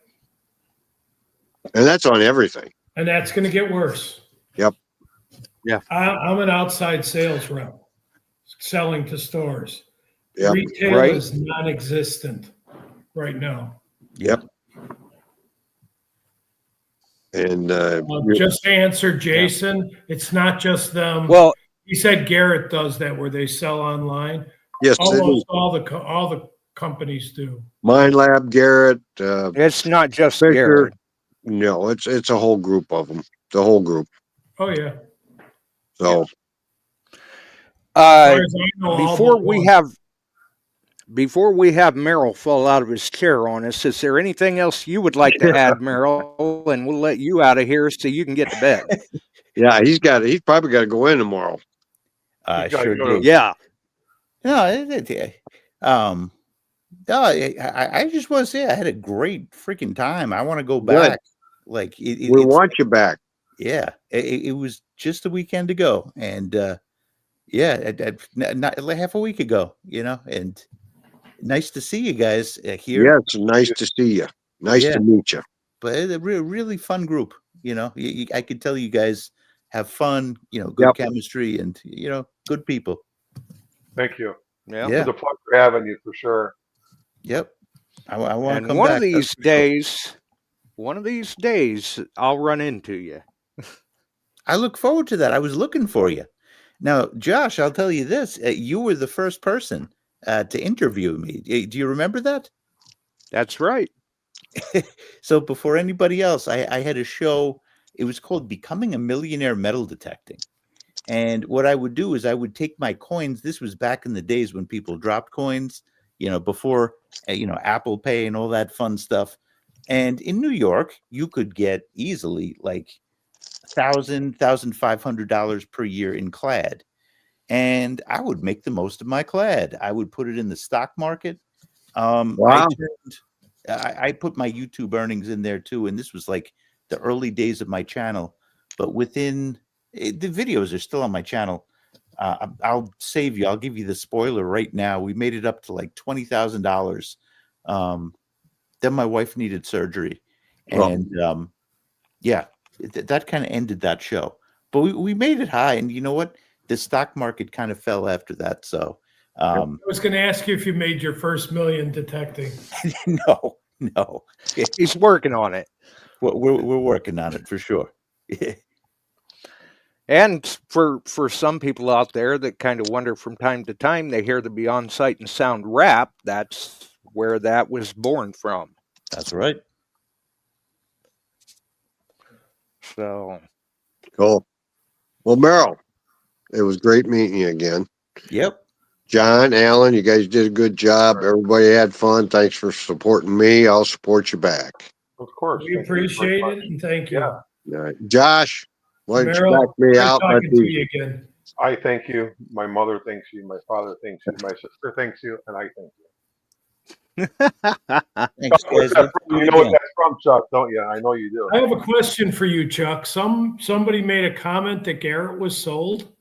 Speaker 7: And that's on everything.
Speaker 10: And that's going to get worse.
Speaker 7: Yep.
Speaker 6: Yeah.
Speaker 10: I'm an outside sales rep selling to stores.
Speaker 7: Yep.
Speaker 10: Retail is non-existent right now.
Speaker 7: Yep. And
Speaker 10: just to answer Jason, it's not just them.
Speaker 6: Well,
Speaker 10: he said Garrett does that where they sell online.
Speaker 7: Yes,
Speaker 10: almost all the companies do.
Speaker 7: Mind Lab, Garrett.
Speaker 6: It's not just
Speaker 7: Fisher.
Speaker 6: Garrett.
Speaker 7: No, it's a whole group of them. The whole group.
Speaker 10: Oh yeah.
Speaker 7: So,
Speaker 6: before we have Merrill fall out of his chair on us, is there anything else you would like to add, Merrill? And we'll let you out of here so you can get to bed.
Speaker 7: Yeah, he's probably got to go in tomorrow.
Speaker 9: Sure do.
Speaker 6: Yeah.
Speaker 9: No, I just want to say I had a great freaking time. I want to go back. Like
Speaker 7: we want you back.
Speaker 9: Yeah, it was just a weekend ago, and Yeah, not like half a week ago, and nice to see you guys here.
Speaker 7: Yeah, it's nice to see you. Nice
Speaker 9: Yeah.
Speaker 7: to meet you.
Speaker 9: But it's a really fun group. I could tell you guys have fun. Good
Speaker 7: Yep.
Speaker 9: chemistry, and good people.
Speaker 8: Thank you.
Speaker 6: Yeah.
Speaker 8: It was a pleasure having you for sure.
Speaker 9: Yep. I want to
Speaker 6: And
Speaker 9: come
Speaker 6: one
Speaker 9: back.
Speaker 6: of these days, I'll run into you.
Speaker 9: I look forward to that. I was looking for you. Now, Josh, I'll tell you this: you were the first person to interview me. Do you remember that?
Speaker 6: That's right.
Speaker 9: So before anybody else, I had a show. It was called "Becoming a Millionaire Metal Detecting." And what I would do is I would take my coins. This was back in the days when people dropped coins, before, Apple Pay and all that fun stuff. And in New York, you could get easily like $1,500 per year in clad. And I would make the most of my clad. I would put it in the stock market.
Speaker 7: Wow.
Speaker 9: I put my YouTube earnings in there too. And this was like the early days of my channel. But within the videos are still on my channel. I'll save you. I'll give you the spoiler right now. We made it up to like $20,000. Then my wife needed surgery, and that kind of ended that show. But we made it high, and you know what? The stock market kind of fell after that. So
Speaker 10: I was going to ask you if you made your first million detecting.
Speaker 9: no.
Speaker 6: He's working on it.
Speaker 9: We're working on it for sure.
Speaker 6: And for some people out there that kind of wonder from time to time, they hear the Beyond Sight and Sound rap. That's where that was born from.
Speaker 9: That's right.
Speaker 6: So
Speaker 7: cool. Well, Merrill, it was great meeting you again.
Speaker 9: Yep.
Speaker 7: John, Alan, you guys did a good job. Everybody had fun. Thanks for supporting me. I'll support you back.
Speaker 8: Of course.
Speaker 10: We appreciate it and thank you.
Speaker 7: All right. Josh, why don't you
Speaker 10: Merrill,
Speaker 7: back me
Speaker 10: great
Speaker 7: out?
Speaker 10: talking to you again.
Speaker 8: I thank you. My mother thanks you. My father thanks you. My sister thanks you. And I thank you.
Speaker 9: Thanks, guys.
Speaker 8: You know what that's from, Chuck, don't you? I know you do.
Speaker 10: I have a question for you, Chuck. Somebody made a comment that Garrett was sold.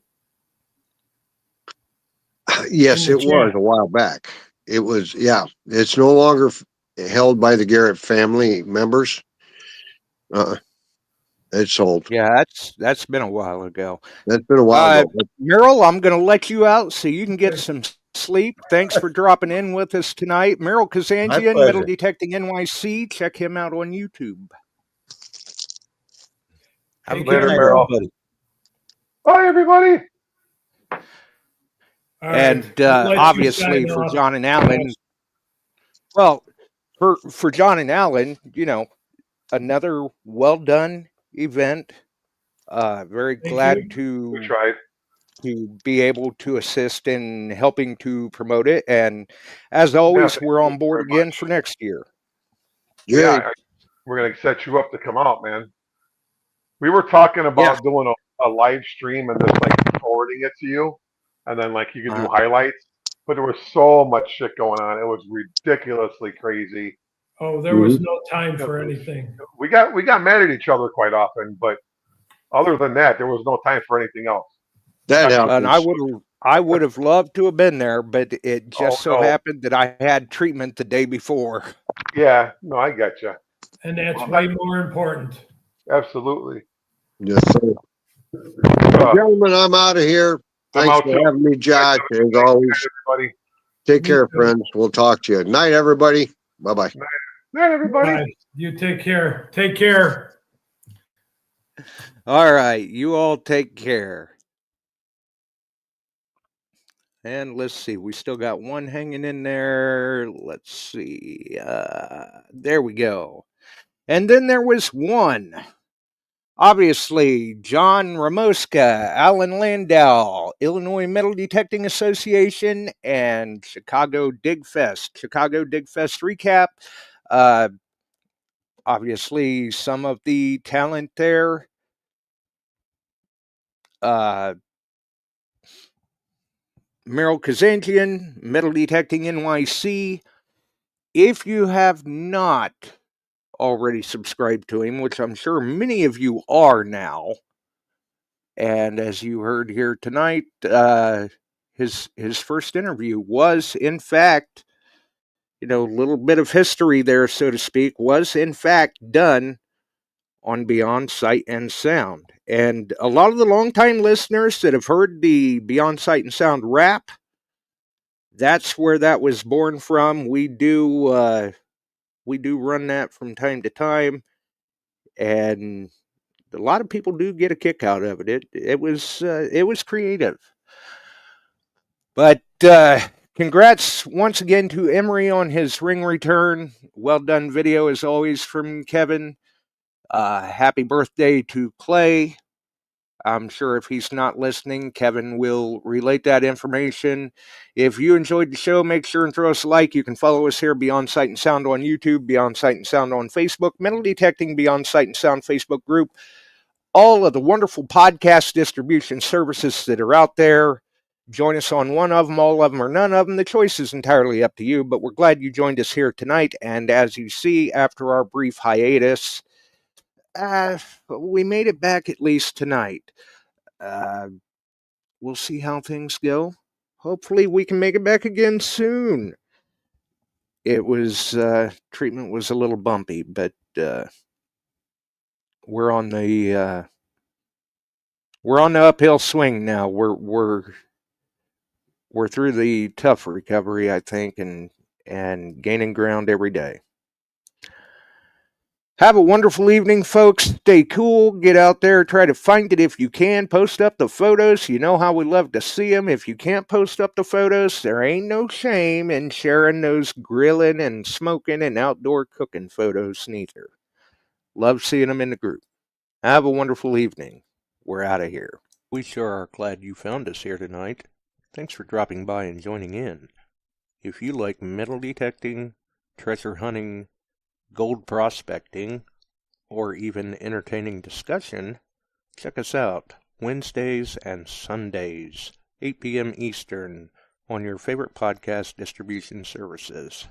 Speaker 7: Yes, it was a while back. It was, yeah. It's no longer held by the Garrett family members. It's sold.
Speaker 6: Yeah, that's been a while ago.
Speaker 7: That's been a while ago.
Speaker 6: Merrill, I'm going to let you out so you can get some sleep. Thanks for dropping in with us tonight. Merrill Kazanjian, Metal Detecting NYC. Check him out on YouTube.
Speaker 9: Have a good night, everybody.
Speaker 8: Bye, everybody.
Speaker 6: And obviously for John and Alan, well, for John and Alan, another well done event. Very glad to be able to assist in helping to promote it. And as always, we're on board again for next year.
Speaker 8: Yeah, we're going to set you up to come out, man. We were talking about doing a live stream and just like forwarding it to you. And then like you can do highlights. But there was so much shit going on. It was ridiculously crazy.
Speaker 10: Oh, there was no time for anything.
Speaker 8: We got mad at each other quite often, but other than that, there was no time for anything else.
Speaker 6: And I would have loved to have been there, but it just so happened that I had treatment the day before.
Speaker 8: Yeah, no, I get you.
Speaker 10: And that's way more important.
Speaker 8: Absolutely.
Speaker 7: Yes, sir. Gentlemen, I'm out of here. Thanks for having me, Josh. As always,
Speaker 8: everybody.
Speaker 7: Take care, friends. We'll talk to you. Night, everybody. Bye-bye.
Speaker 8: Night, everybody.
Speaker 10: Bye. You take care. Take care.
Speaker 6: All right. You all take care. And let's see. We still got one hanging in there. Let's see. There we go. And then there was one. Obviously, John Ramoska, Alan Landau, Illinois Metal Detecting Association, and Chicago Dig Fest. Chicago Dig Fest recap. Obviously, some of the talent there. Merrill Kazanjian, Metal Detecting NYC. If you have not already subscribed to him, which I'm sure many of you are now, And as you heard here tonight, his first interview was, in fact, a little bit of history there, so to speak, was in fact done on Beyond Sight and Sound. And a lot of the longtime listeners that have heard the Beyond Sight and Sound rap, that's where that was born from. We do run that from time to time, and a lot of people do get a kick out of it. It was creative. But congrats once again to Emery on his ring return. Well done video as always from Kevin. Happy birthday to Clay. I'm sure if he's not listening, Kevin will relate that information. If you enjoyed the show, make sure and throw us a like. You can follow us here, Beyond Sight and Sound on YouTube, Beyond Sight and Sound on Facebook, Metal Detecting Beyond Sight and Sound Facebook group, all of the wonderful podcast distribution services that are out there. Join us on one of them, all of them, or none of them. The choice is entirely up to you, but we're glad you joined us here tonight. And as you see, after our brief hiatus, we made it back at least tonight. We'll see how things go. Hopefully we can make it back again soon. It was, treatment was a little bumpy, but we're on the uphill swing now. We're through the tough recovery, I think, and gaining ground every day. Have a wonderful evening, folks. Stay cool. Get out there. Try to find it if you can. Post up the photos. You know how we love to see them. If you can't post up the photos, there ain't no shame in sharing those grilling and smoking and outdoor cooking photos neither. Love seeing them in the group. Have a wonderful evening. We're out of here. We sure are glad you found us here tonight. Thanks for dropping by and joining in. If you like metal detecting, treasure hunting, gold prospecting, or even entertaining discussion, check us out Wednesdays and Sundays, 8 p.m. Eastern, on your favorite podcast distribution services.